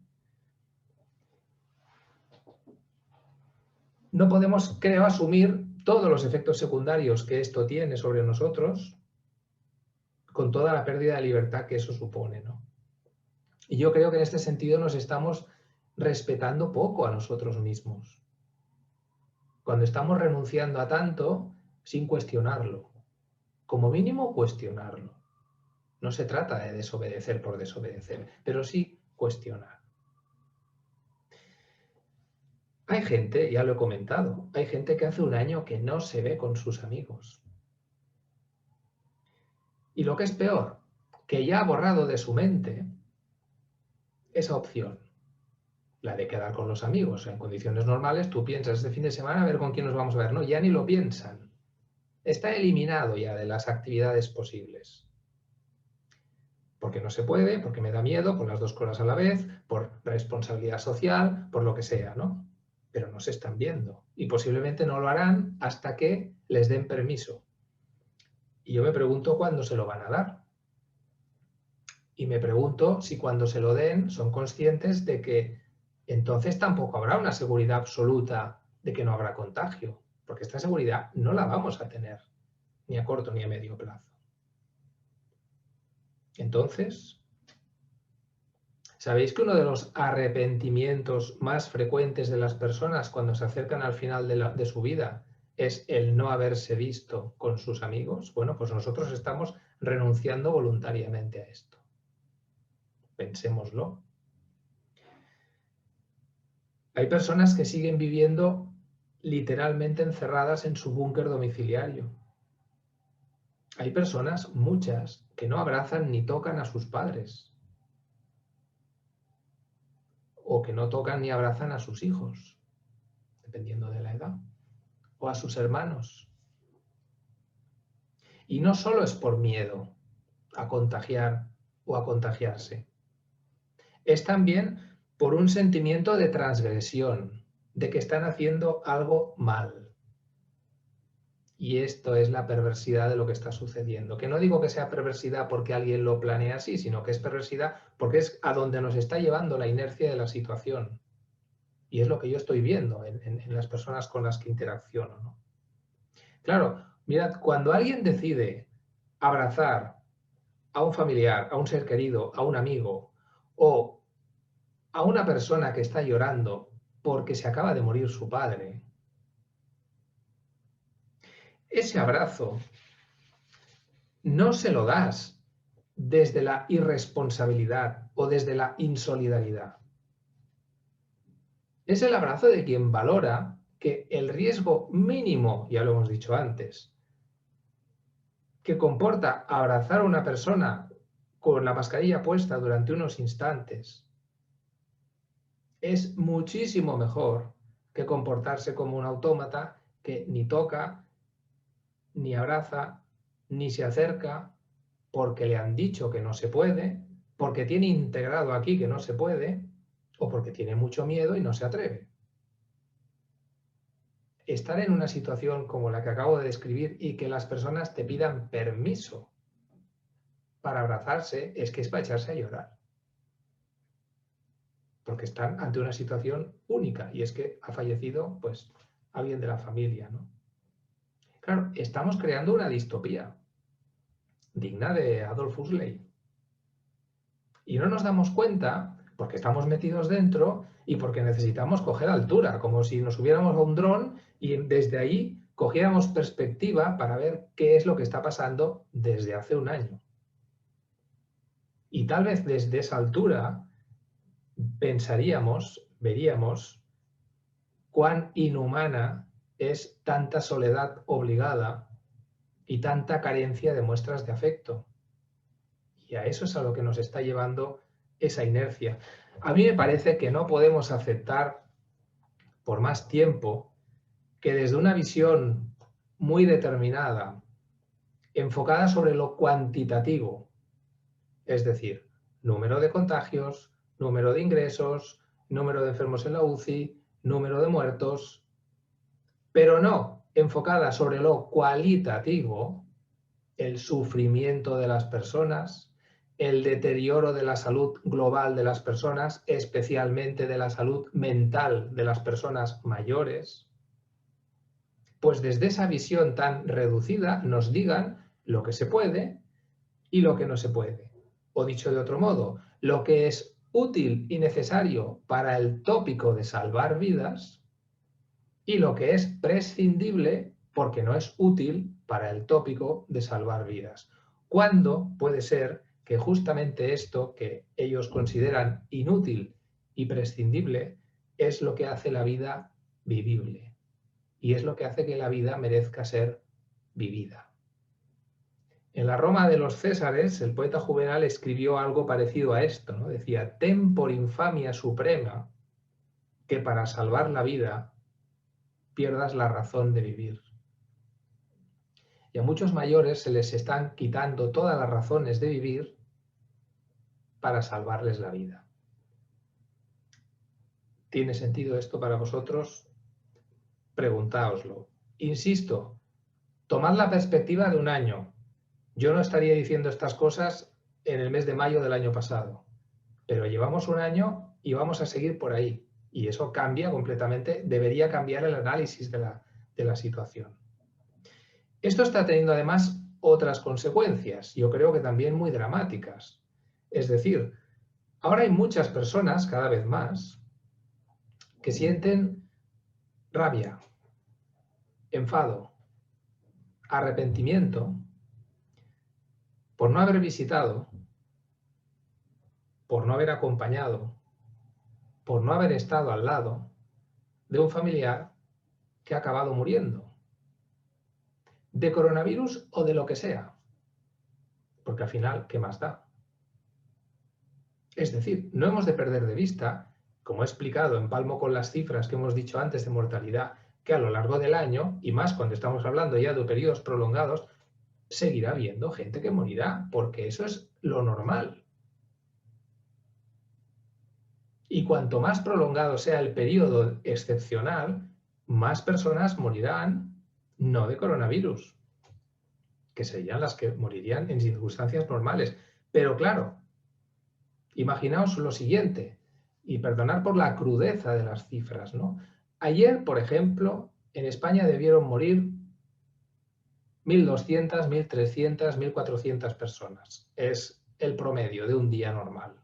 No podemos, creo, asumir todos los efectos secundarios que esto tiene sobre nosotros con toda la pérdida de libertad que eso supone, ¿no? Y yo creo que en este sentido nos estamos respetando poco a nosotros mismos. Cuando estamos renunciando a tanto sin cuestionarlo. Como mínimo, cuestionarlo. No se trata de desobedecer por desobedecer, pero sí cuestionar. Hay gente, ya lo he comentado, hay gente que hace un año que no se ve con sus amigos. Y lo que es peor, que ya ha borrado de su mente esa opción, la de quedar con los amigos. En condiciones normales tú piensas este fin de semana a ver con quién nos vamos a ver. No, ya ni lo piensan. Está eliminado ya de las actividades posibles. Porque no se puede, porque me da miedo, por las 2 cosas a la vez, por responsabilidad social, por lo que sea, ¿no? Pero no se están viendo. Y posiblemente no lo harán hasta que les den permiso. Y yo me pregunto cuándo se lo van a dar. Y me pregunto si cuando se lo den son conscientes de que entonces tampoco habrá una seguridad absoluta de que no habrá contagio. Porque esta seguridad no la vamos a tener, ni a corto ni a medio plazo. Entonces, ¿sabéis que uno de los arrepentimientos más frecuentes de las personas cuando se acercan al final de su vida es el no haberse visto con sus amigos? Bueno, pues nosotros estamos renunciando voluntariamente a esto. Pensémoslo. Hay personas que siguen viviendo literalmente encerradas en su búnker domiciliario. Hay personas, muchas, que no abrazan ni tocan a sus padres. O que no tocan ni abrazan a sus hijos, dependiendo de la edad. O a sus hermanos. Y no solo es por miedo a contagiar o a contagiarse. Es también por un sentimiento de transgresión, de que están haciendo algo mal. Y esto es la perversidad de lo que está sucediendo. Que no digo que sea perversidad porque alguien lo planea así, sino que es perversidad porque es a donde nos está llevando la inercia de la situación. Y es lo que yo estoy viendo en las personas con las que interacciono, ¿no? Claro, mirad, cuando alguien decide abrazar a un familiar, a un ser querido, a un amigo o a una persona que está llorando porque se acaba de morir su padre, ese abrazo no se lo das desde la irresponsabilidad o desde la insolidaridad. Es el abrazo de quien valora que el riesgo mínimo, ya lo hemos dicho antes, que comporta abrazar a una persona con la mascarilla puesta durante unos instantes, es muchísimo mejor que comportarse como un autómata que ni toca, ni abraza, ni se acerca, porque le han dicho que no se puede, porque tiene integrado aquí que no se puede, o porque tiene mucho miedo y no se atreve. Estar en una situación como la que acabo de describir y que las personas te pidan permiso para abrazarse es que es para echarse a llorar. Porque están ante una situación única y es que ha fallecido pues alguien de la familia, ¿no? Claro, estamos creando una distopía digna de Adolf Huxley. Y no nos damos cuenta porque estamos metidos dentro y porque necesitamos coger altura, como si nos subiéramos a un dron y desde ahí cogiéramos perspectiva para ver qué es lo que está pasando desde hace un año. Y tal vez desde esa altura pensaríamos, veríamos cuán inhumana es tanta soledad obligada y tanta carencia de muestras de afecto. Y a eso es a lo que nos está llevando esa inercia. A mí me parece que no podemos aceptar por más tiempo que desde una visión muy determinada, enfocada sobre lo cuantitativo, es decir, número de contagios, número de ingresos, número de enfermos en la UCI, número de muertos, pero no enfocada sobre lo cualitativo, el sufrimiento de las personas, el deterioro de la salud global de las personas, especialmente de la salud mental de las personas mayores, pues desde esa visión tan reducida nos digan lo que se puede y lo que no se puede. O dicho de otro modo, lo que es útil y necesario para el tópico de salvar vidas y lo que es prescindible porque no es útil para el tópico de salvar vidas. ¿Cuándo puede ser que justamente esto que ellos consideran inútil y prescindible es lo que hace la vida vivible? Y es lo que hace que la vida merezca ser vivida. En la Roma de los Césares, el poeta Juvenal escribió algo parecido a esto, ¿no? Decía, ten por infamia suprema que para salvar la vida pierdas la razón de vivir. Y a muchos mayores se les están quitando todas las razones de vivir para salvarles la vida. ¿Tiene sentido esto para vosotros? Preguntáoslo. Insisto, tomad la perspectiva de un año. Yo no estaría diciendo estas cosas en el mes de mayo del año pasado, pero llevamos un año y vamos a seguir por ahí. Y eso cambia completamente, debería cambiar el análisis de la situación. Esto está teniendo además otras consecuencias, yo creo que también muy dramáticas. Es decir, ahora hay muchas personas, cada vez más, que sienten rabia, enfado, arrepentimiento por no haber visitado, por no haber acompañado, por no haber estado al lado de un familiar que ha acabado muriendo, de coronavirus o de lo que sea, porque al final, ¿qué más da? Es decir, no hemos de perder de vista, como he explicado en palmo con las cifras que hemos dicho antes de mortalidad, que a lo largo del año, y más cuando estamos hablando ya de periodos prolongados, seguirá habiendo gente que morirá, porque eso es lo normal. Y cuanto más prolongado sea el periodo excepcional, más personas morirán no de coronavirus, que serían las que morirían en circunstancias normales. Pero claro, imaginaos lo siguiente, y perdonad por la crudeza de las cifras, ¿no? Ayer, por ejemplo, en España debieron morir 1.200, 1.300, 1.400 personas. Es el promedio de un día normal.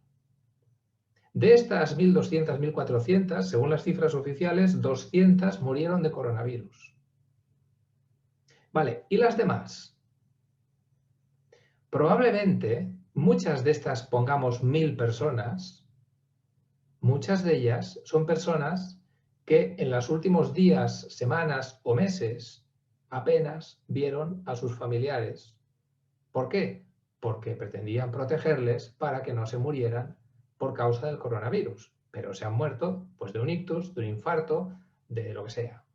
De estas 1.200, 1.400, según las cifras oficiales, 200 murieron de coronavirus. Vale, ¿y las demás? Probablemente muchas de estas, pongamos 1.000 personas, muchas de ellas son personas que en los últimos días, semanas o meses apenas vieron a sus familiares. ¿Por qué? Porque pretendían protegerles para que no se murieran por causa del coronavirus, pero se han muerto pues de un ictus, de un infarto, de lo que sea.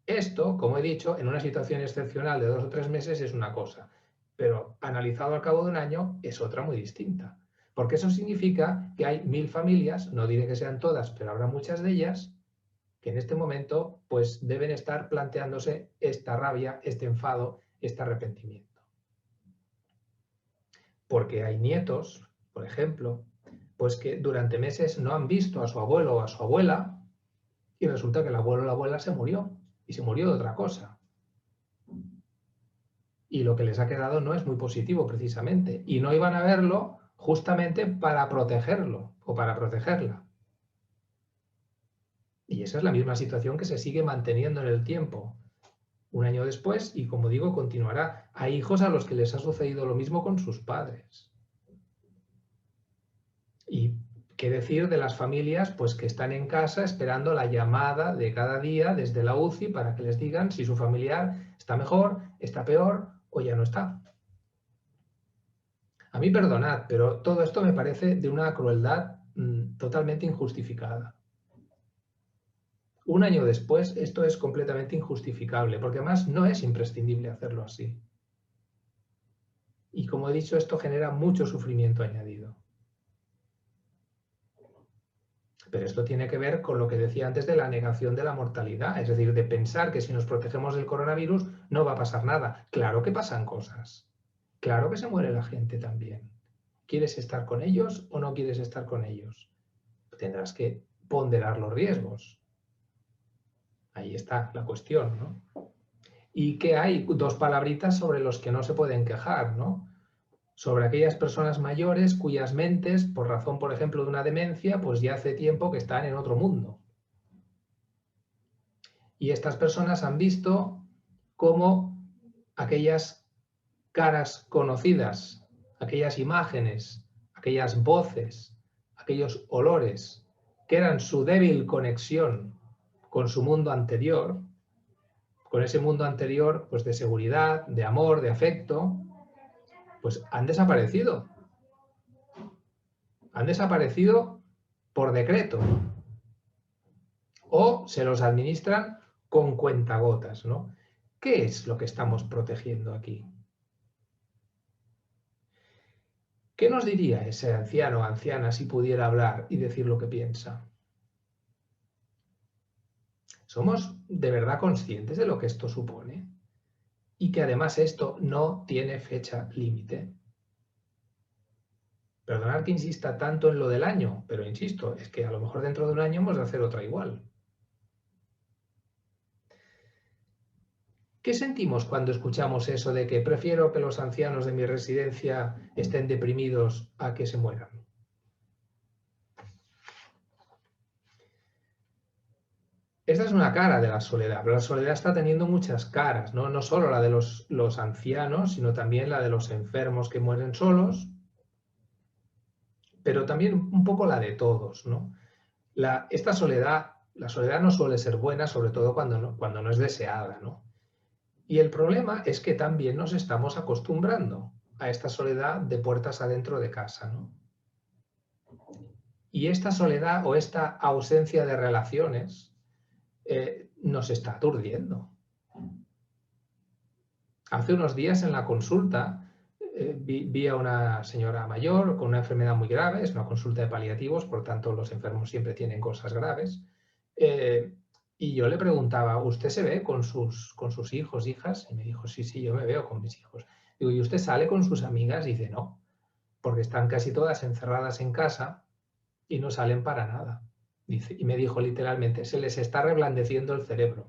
Esto, como he dicho, en una situación excepcional de 2 o 3 meses es una cosa, pero analizado al cabo de un año es otra muy distinta. Porque eso significa que hay 1.000 familias, no diré que sean todas, pero habrá muchas de ellas, que en este momento pues deben estar planteándose esta rabia, este enfado, este arrepentimiento. Porque hay nietos, por ejemplo, pues que durante meses no han visto a su abuelo o a su abuela y resulta que el abuelo o la abuela se murió y se murió de otra cosa. Y lo que les ha quedado no es muy positivo precisamente y no iban a verlo justamente para protegerlo o para protegerla. Y esa es la misma situación que se sigue manteniendo en el tiempo. Un año después, y como digo, continuará. Hay hijos a los que les ha sucedido lo mismo con sus padres. Y qué decir de las familias pues, que están en casa esperando la llamada de cada día desde la UCI para que les digan si su familiar está mejor, está peor o ya no está. A mí perdonad, pero todo esto me parece de una crueldad totalmente injustificada. Un año después esto es completamente injustificable, porque además no es imprescindible hacerlo así. Y como he dicho, esto genera mucho sufrimiento añadido. Pero esto tiene que ver con lo que decía antes de la negación de la mortalidad, es decir, de pensar que si nos protegemos del coronavirus no va a pasar nada. Claro que pasan cosas. Claro que se muere la gente también. ¿Quieres estar con ellos o no quieres estar con ellos? Tendrás que ponderar los riesgos. Ahí está la cuestión, ¿no? Y que hay 2 palabritas sobre los que no se pueden quejar, ¿no? Sobre aquellas personas mayores cuyas mentes, por razón, por ejemplo, de una demencia, pues ya hace tiempo que están en otro mundo. Y estas personas han visto cómo aquellas caras conocidas, aquellas imágenes, aquellas voces, aquellos olores, que eran su débil conexión con su mundo anterior, con ese mundo anterior pues de seguridad, de amor, de afecto, pues han desaparecido. Han desaparecido por decreto. O se los administran con cuentagotas, ¿no? ¿Qué es lo que estamos protegiendo aquí? ¿Qué nos diría ese anciano o anciana si pudiera hablar y decir lo que piensa? ¿Somos de verdad conscientes de lo que esto supone? Y que además esto no tiene fecha límite. Perdonad que insista tanto en lo del año, pero insisto, es que a lo mejor dentro de un año hemos de hacer otra igual. ¿Qué sentimos cuando escuchamos eso de que prefiero que los ancianos de mi residencia estén deprimidos a que se mueran? Esta es una cara de la soledad, pero la soledad está teniendo muchas caras, ¿no? No solo la de los ancianos, sino también la de los enfermos que mueren solos, pero también un poco la de todos, ¿no? Esta soledad, la soledad no suele ser buena, sobre todo cuando no es deseada, ¿no? Y el problema es que también nos estamos acostumbrando a esta soledad de puertas adentro de casa, ¿no? Y esta soledad o esta ausencia de relaciones nos está aturdiendo. Hace unos días en la consulta vi a una señora mayor con una enfermedad muy grave, es una consulta de paliativos, por tanto los enfermos siempre tienen cosas graves, Y yo le preguntaba, ¿usted se ve con sus hijos, hijas? Y me dijo, sí, sí, yo me veo con mis hijos. Digo, ¿y usted sale con sus amigas? Y dice, no, porque están casi todas encerradas en casa y no salen para nada. Dice, y me dijo literalmente, se les está reblandeciendo el cerebro.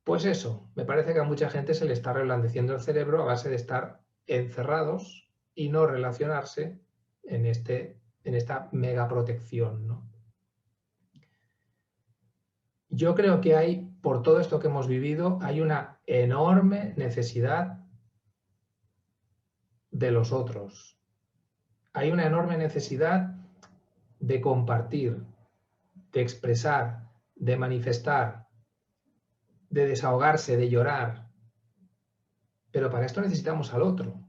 Pues eso, me parece que a mucha gente se le está reblandeciendo el cerebro a base de estar encerrados y no relacionarse en esta mega protección, ¿no? Yo creo que hay, por todo esto que hemos vivido, hay una enorme necesidad de los otros. Hay una enorme necesidad de compartir, de expresar, de manifestar, de desahogarse, de llorar. Pero para esto necesitamos al otro.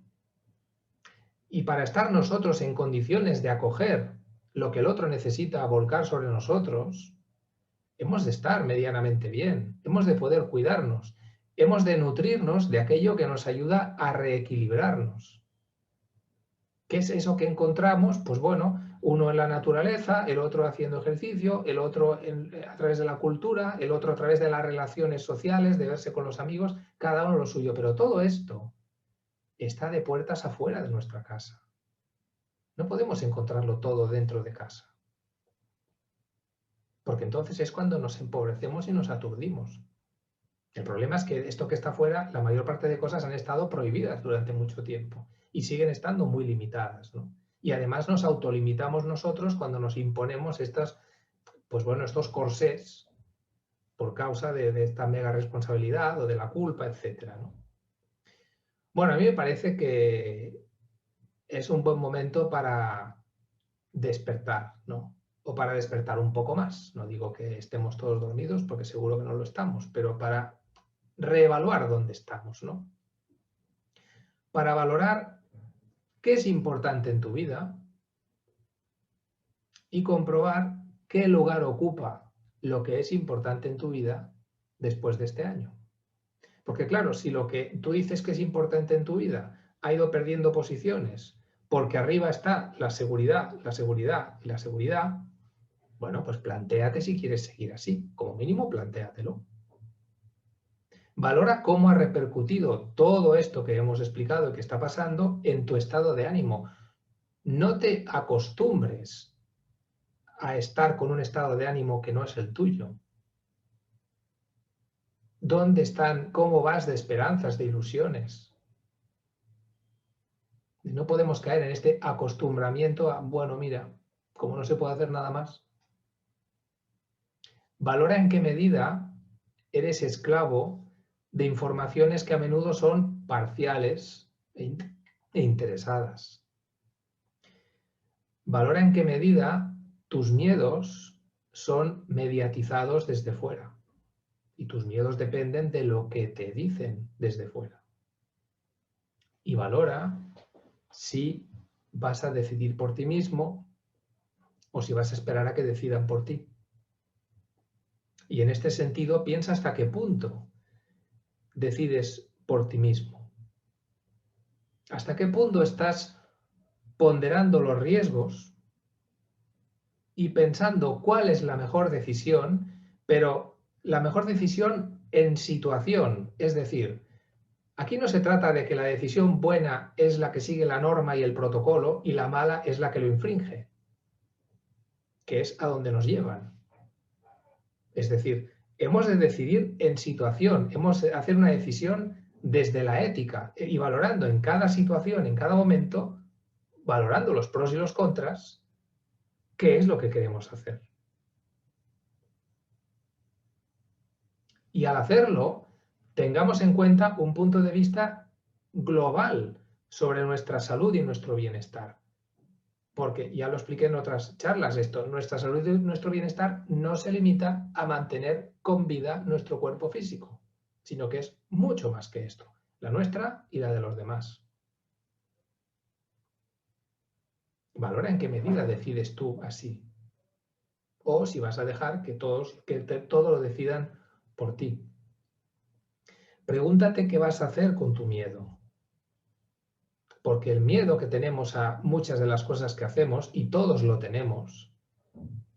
Y para estar nosotros en condiciones de acoger lo que el otro necesita volcar sobre nosotros, hemos de estar medianamente bien, hemos de poder cuidarnos, hemos de nutrirnos de aquello que nos ayuda a reequilibrarnos. ¿Qué es eso que encontramos? Pues bueno, uno en la naturaleza, el otro haciendo ejercicio, el otro a través de la cultura, el otro a través de las relaciones sociales, de verse con los amigos, cada uno lo suyo. Pero todo esto está de puertas afuera de nuestra casa. No podemos encontrarlo todo dentro de casa. Porque entonces es cuando nos empobrecemos y nos aturdimos. El problema es que esto que está afuera, la mayor parte de cosas han estado prohibidas durante mucho tiempo y siguen estando muy limitadas, ¿no? Y además nos autolimitamos nosotros cuando nos imponemos estos corsés por causa de esta mega responsabilidad o de la culpa, etcétera, ¿no? Bueno, a mí me parece que es un buen momento para despertar, ¿no? O para despertar un poco más. No digo que estemos todos dormidos, porque seguro que no lo estamos, pero para reevaluar dónde estamos, ¿no? Para valorar qué es importante en tu vida y comprobar qué lugar ocupa lo que es importante en tu vida después de este año. Porque claro, si lo que tú dices que es importante en tu vida ha ido perdiendo posiciones porque arriba está la seguridad, la seguridad y la seguridad, bueno, pues plantéate si quieres seguir así. Como mínimo, plantéatelo. Valora cómo ha repercutido todo esto que hemos explicado y que está pasando en tu estado de ánimo. No te acostumbres a estar con un estado de ánimo que no es el tuyo. ¿Dónde están? ¿Cómo vas de esperanzas, de ilusiones? No podemos caer en este acostumbramiento a, bueno, mira, como no se puede hacer nada más. Valora en qué medida eres esclavo de informaciones que a menudo son parciales e interesadas. Valora en qué medida tus miedos son mediatizados desde fuera y tus miedos dependen de lo que te dicen desde fuera. Y valora si vas a decidir por ti mismo o si vas a esperar a que decidan por ti. Y en este sentido, piensa hasta qué punto decides por ti mismo. ¿Hasta qué punto estás ponderando los riesgos y pensando cuál es la mejor decisión, pero la mejor decisión en situación? Es decir, aquí no se trata de que la decisión buena es la que sigue la norma y el protocolo y la mala es la que lo infringe, que es a donde nos llevan. Es decir, hemos de decidir en situación, hemos de hacer una decisión desde la ética y valorando en cada situación, en cada momento, valorando los pros y los contras, qué es lo que queremos hacer. Y al hacerlo, tengamos en cuenta un punto de vista global sobre nuestra salud y nuestro bienestar. Porque ya lo expliqué en otras charlas esto, nuestra salud y nuestro bienestar no se limita a mantener con vida nuestro cuerpo físico, sino que es mucho más que esto, la nuestra y la de los demás. Valora en qué medida decides tú así. O si vas a dejar que todo lo decidan por ti. Pregúntate qué vas a hacer con tu miedo. Porque el miedo que tenemos a muchas de las cosas que hacemos, y todos lo tenemos,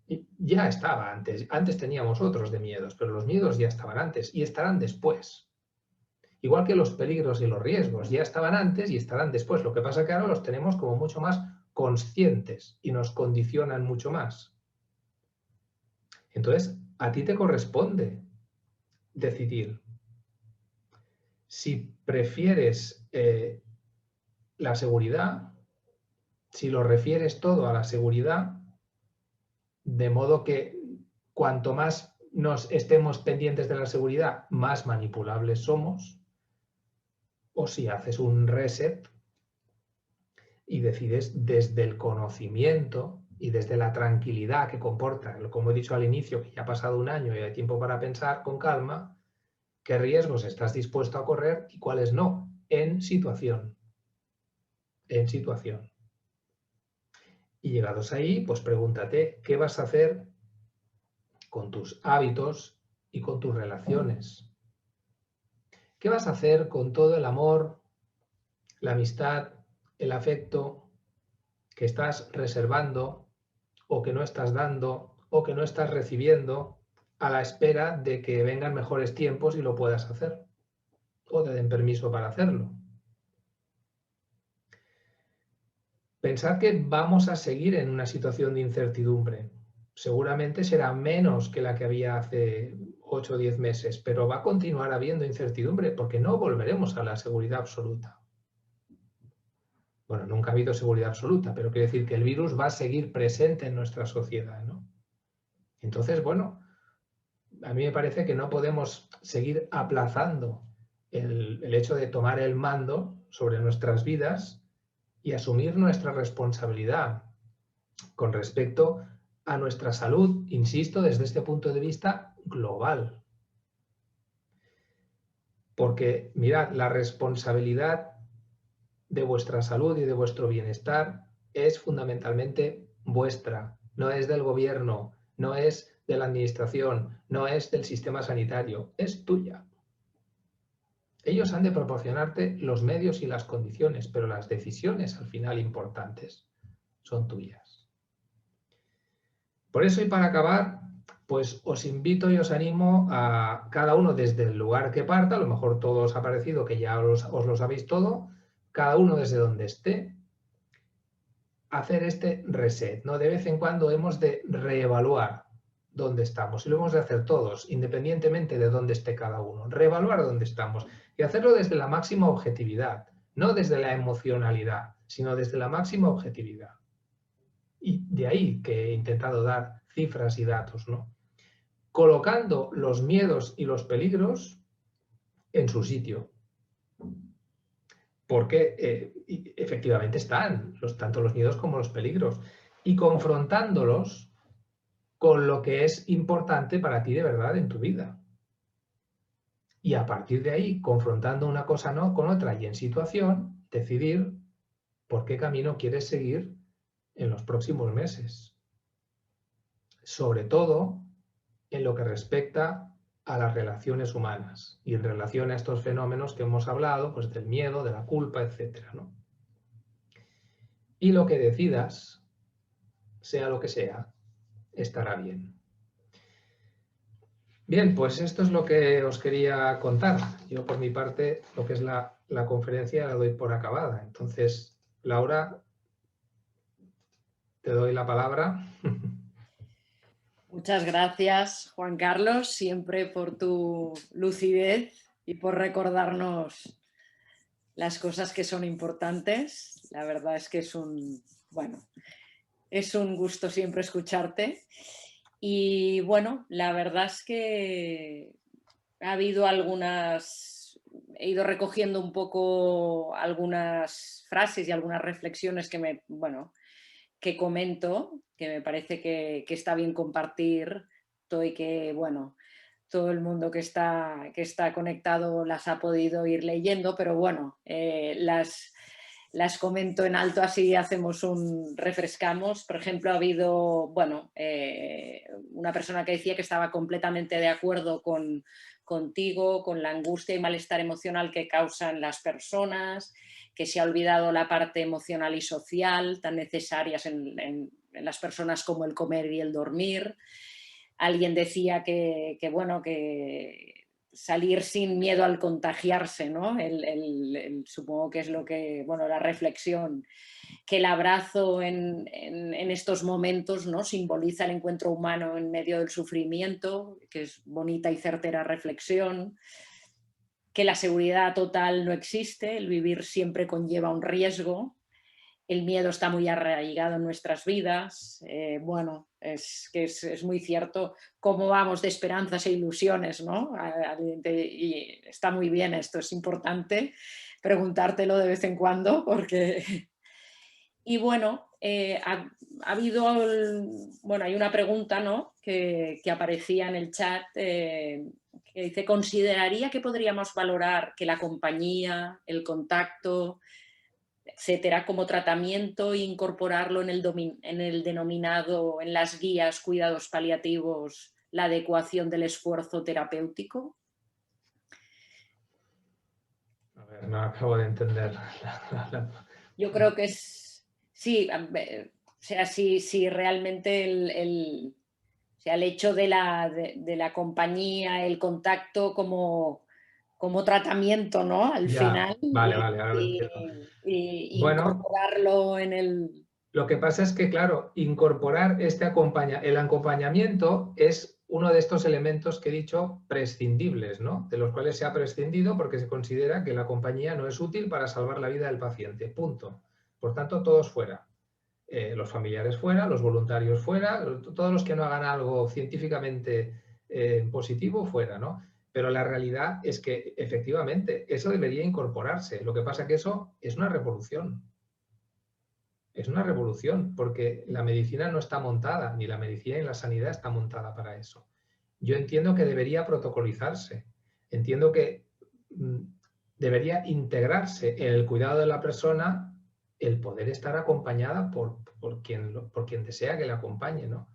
Y ya estaba antes. Antes teníamos otros de miedos, pero los miedos ya estaban antes y estarán después. Igual que los peligros y los riesgos ya estaban antes y estarán después. Lo que pasa es que ahora los tenemos como mucho más conscientes y nos condicionan mucho más. Entonces, a ti te corresponde decidir si prefieres la seguridad, si lo refieres todo a la seguridad, de modo que cuanto más nos estemos pendientes de la seguridad, más manipulables somos, o si haces un reset y decides desde el conocimiento y desde la tranquilidad que comporta, como he dicho al inicio, que ya ha pasado un año y hay tiempo para pensar con calma, qué riesgos estás dispuesto a correr y cuáles no, en situación. En situación. Y llegados ahí, pues pregúntate qué vas a hacer con tus hábitos y con tus relaciones. ¿Qué vas a hacer con todo el amor, la amistad, el afecto que estás reservando o que no estás dando o que no estás recibiendo a la espera de que vengan mejores tiempos y lo puedas hacer o te den permiso para hacerlo? Pensad que vamos a seguir en una situación de incertidumbre. Seguramente será menos que la que había hace 8 o 10 meses, pero va a continuar habiendo incertidumbre porque no volveremos a la seguridad absoluta. Bueno, nunca ha habido seguridad absoluta, pero quiere decir que el virus va a seguir presente en nuestra sociedad, ¿no? Entonces, bueno, a mí me parece que no podemos seguir aplazando el hecho de tomar el mando sobre nuestras vidas y asumir nuestra responsabilidad con respecto a nuestra salud, insisto, desde este punto de vista global. Porque, mirad, la responsabilidad de vuestra salud y de vuestro bienestar es fundamentalmente vuestra, no es del gobierno, no es de la administración, no es del sistema sanitario, es tuya. Ellos han de proporcionarte los medios y las condiciones, pero las decisiones al final importantes son tuyas. Por eso, y para acabar, pues os invito y os animo a cada uno desde el lugar que parta, a lo mejor todo os ha parecido que ya os lo sabéis todo, cada uno desde donde esté, hacer este reset, ¿no? De vez en cuando hemos de reevaluar dónde estamos y lo hemos de hacer todos, independientemente de dónde esté cada uno, reevaluar dónde estamos y hacerlo desde la máxima objetividad, no desde la emocionalidad, sino desde la máxima objetividad. Y de ahí que he intentado dar cifras y datos, ¿no? Colocando los miedos y los peligros en su sitio. Porque efectivamente están, tanto los miedos como los peligros, y confrontándolos con lo que es importante para ti de verdad en tu vida. Y a partir de ahí, confrontando una cosa no con otra y en situación, decidir por qué camino quieres seguir en los próximos meses. Sobre todo en lo que respecta a las relaciones humanas y en relación a estos fenómenos que hemos hablado, pues del miedo, de la culpa, etcétera, ¿no? Y lo que decidas, sea lo que sea, estará bien. Bien, pues esto es lo que os quería contar. Yo por mi parte, lo que es la conferencia la doy por acabada. Entonces, Laura, te doy la palabra. Muchas gracias, Juan Carlos, siempre por tu lucidez y por recordarnos las cosas que son importantes. La verdad es que es es un gusto siempre escucharte. Y bueno, la verdad es que ha habido he ido recogiendo un poco algunas frases y algunas reflexiones que comento, que me parece que está bien compartir, y que, bueno, todo el mundo que está conectado las ha podido ir leyendo, pero bueno, las comento en alto, así refrescamos. Por ejemplo, ha habido, una persona que decía que estaba completamente de acuerdo contigo, con la angustia y malestar emocional que causan las personas, que se ha olvidado la parte emocional y social tan necesarias en las personas como el comer y el dormir. Alguien decía bueno, que salir sin miedo al contagiarse, ¿no? Supongo que es lo que, bueno, la reflexión, que el abrazo en estos momentos, ¿no?, simboliza el encuentro humano en medio del sufrimiento, que es bonita y certera reflexión, que la seguridad total no existe, el vivir siempre conlleva un riesgo, el miedo está muy arraigado en nuestras vidas. Bueno, es muy cierto cómo vamos de esperanzas e ilusiones, ¿no? Y está muy bien esto, es importante preguntártelo de vez en cuando porque... Y bueno, ha habido, bueno, hay una pregunta, ¿no?, que aparecía en el chat, que dice: ¿consideraría que podríamos valorar que la compañía, el contacto, etcétera, como tratamiento e incorporarlo en el denominado, en las guías cuidados paliativos, la adecuación del esfuerzo terapéutico? A ver, no acabo de entender. Yo creo que es, sí, o sea, si realmente o sea, el hecho de la compañía, el contacto como tratamiento, ¿no?, al Ya, final, vale, vale, ahora lo entiendo. y Bueno, incorporarlo en el... lo que pasa es que, claro, incorporar el acompañamiento es uno de estos elementos que he dicho prescindibles, ¿no? De los cuales se ha prescindido porque se considera que la compañía no es útil para salvar la vida del paciente, punto. Por tanto, todos fuera. Los familiares fuera, los voluntarios fuera, todos los que no hagan algo científicamente positivo fuera, ¿no? Pero la realidad es que efectivamente eso debería incorporarse. Lo que pasa es que eso es una revolución. Es una revolución porque la medicina no está montada, ni la medicina ni la sanidad está montada para eso. Yo entiendo que debería protocolizarse. Entiendo que debería integrarse en el cuidado de la persona el poder estar acompañada por quien desea que la acompañe, ¿no?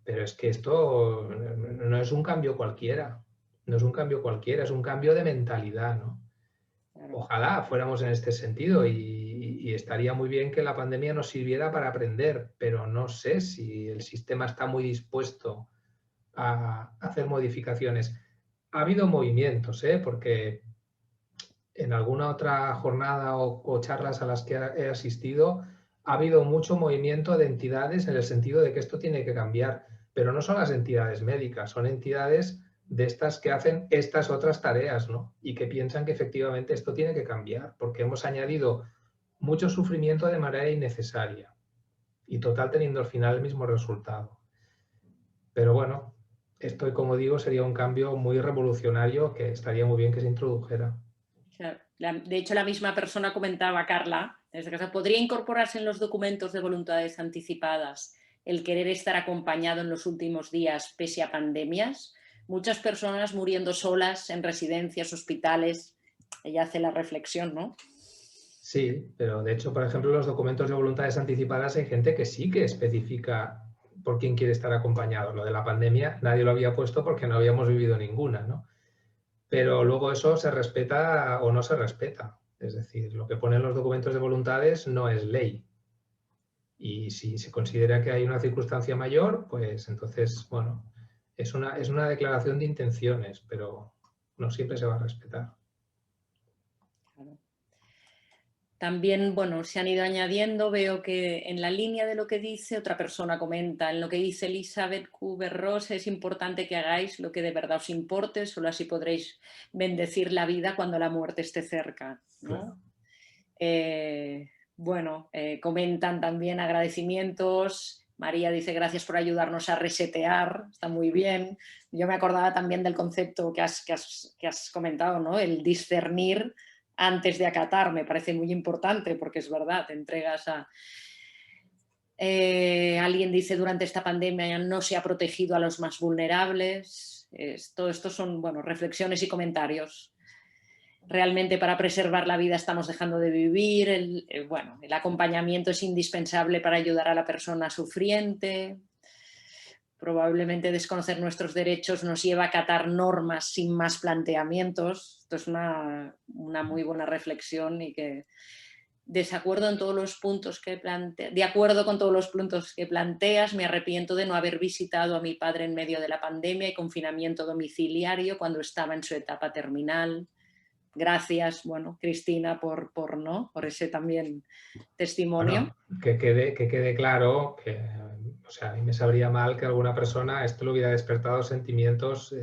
Pero es que esto no es un cambio cualquiera, no es un cambio cualquiera, es un cambio de mentalidad, ¿no? Ojalá fuéramos en este sentido y estaría muy bien que la pandemia nos sirviera para aprender, pero no sé si el sistema está muy dispuesto a hacer modificaciones. Ha habido movimientos, porque en alguna otra jornada o charlas a las que he asistido, ha habido mucho movimiento de entidades en el sentido de que esto tiene que cambiar, pero no son las entidades médicas, son entidades de estas que hacen estas otras tareas, ¿no? Y que piensan que efectivamente esto tiene que cambiar, porque hemos añadido mucho sufrimiento de manera innecesaria y total teniendo al final el mismo resultado. Pero bueno, esto, como digo, sería un cambio muy revolucionario que estaría muy bien que se introdujera. De hecho, la misma persona comentaba, Carla, desde casa, podría incorporarse en los documentos de voluntades anticipadas el querer estar acompañado en los últimos días pese a pandemias. Muchas personas muriendo solas en residencias, hospitales. Ella hace la reflexión, ¿no? Sí, pero de hecho, por ejemplo, en los documentos de voluntades anticipadas hay gente que sí que especifica por quién quiere estar acompañado. Lo de la pandemia nadie lo había puesto porque no habíamos vivido ninguna, ¿no? Pero luego eso se respeta o no se respeta. Es decir, lo que ponen los documentos de voluntades no es ley. Y si se considera que hay una circunstancia mayor, pues entonces, bueno, es una declaración de intenciones, pero no siempre se va a respetar. También, bueno, se han ido añadiendo, veo que en la línea de lo que dice, otra persona comenta, en lo que dice Elizabeth Kubler-Ross, es importante que hagáis lo que de verdad os importe, solo así podréis bendecir la vida cuando la muerte esté cerca, ¿no? Claro. Bueno, comentan también agradecimientos. María dice gracias por ayudarnos a resetear, está muy bien. Yo me acordaba también del concepto que has comentado, ¿no? El discernir antes de acatar, me parece muy importante porque es verdad, te entregas a... alguien dice durante esta pandemia no se ha protegido a los más vulnerables. Estos son, bueno, reflexiones y comentarios. Realmente para preservar la vida estamos dejando de vivir. Bueno, el acompañamiento es indispensable para ayudar a la persona sufriente. Probablemente desconocer nuestros derechos nos lleva a acatar normas sin más planteamientos. Esto es una muy buena reflexión y que de acuerdo con todos los puntos que planteas, me arrepiento de no haber visitado a mi padre en medio de la pandemia y confinamiento domiciliario cuando estaba en su etapa terminal. Gracias, bueno, Cristina, por ese también testimonio. Bueno, que quede claro que, o sea, a mí me sabría mal que alguna persona esto le hubiera despertado sentimientos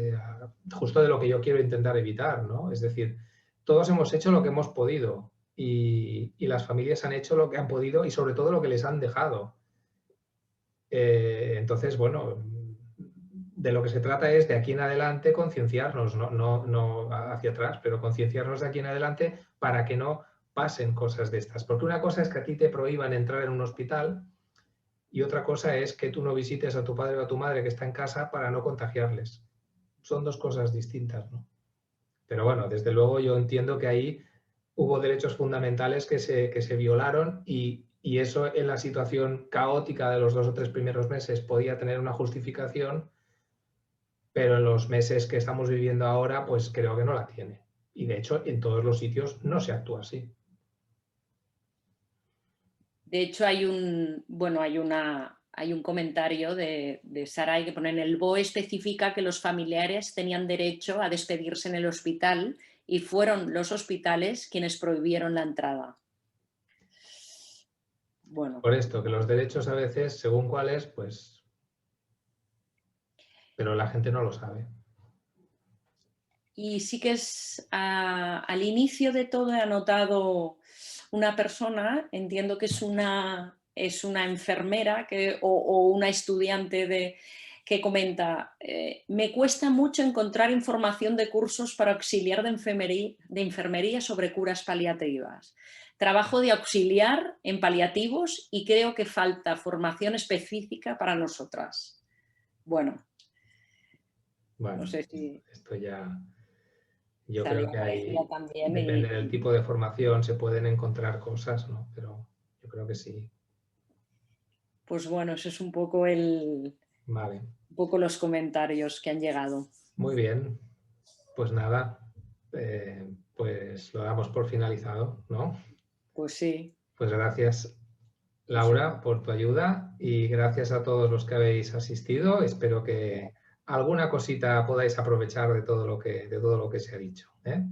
justo de lo que yo quiero intentar evitar, ¿no? Es decir, todos hemos hecho lo que hemos podido y las familias han hecho lo que han podido y sobre todo lo que les han dejado. Entonces, bueno, de lo que se trata es de aquí en adelante concienciarnos, no hacia atrás, pero concienciarnos de aquí en adelante para que no pasen cosas de estas. Porque una cosa es que a ti te prohíban entrar en un hospital y otra cosa es que tú no visites a tu padre o a tu madre que está en casa para no contagiarles. Son dos cosas distintas, ¿no? Pero bueno, desde luego yo entiendo que ahí hubo derechos fundamentales que se violaron y eso en la situación caótica de los 2 o 3 primeros meses podía tener una justificación, pero en los meses que estamos viviendo ahora, pues creo que no la tiene. Y de hecho, en todos los sitios no se actúa así. De hecho, hay un comentario de Saray que pone: en el BOE especifica que los familiares tenían derecho a despedirse en el hospital y fueron los hospitales quienes prohibieron la entrada. Bueno. Por esto, que los derechos a veces, según cuáles, pues... Pero la gente no lo sabe. Y sí que es al inicio de todo he anotado una persona, entiendo que es una enfermera o una estudiante que comenta: me cuesta mucho encontrar información de cursos para auxiliar de enfermería sobre curas paliativas. Trabajo de auxiliar en paliativos y creo que falta formación específica para nosotras. Bueno, no sé si... Esto ya... Yo creo que hay, también depende del tipo de formación, se pueden encontrar cosas, ¿no? Pero yo creo que sí. Pues bueno, eso es un poco Vale. un poco los comentarios que han llegado. Muy bien. Pues nada, pues lo damos por finalizado, ¿no? Pues sí. Pues gracias, Laura, por tu ayuda y gracias a todos los que habéis asistido. Espero que alguna cosita podáis aprovechar de todo lo que se ha dicho, ¿eh?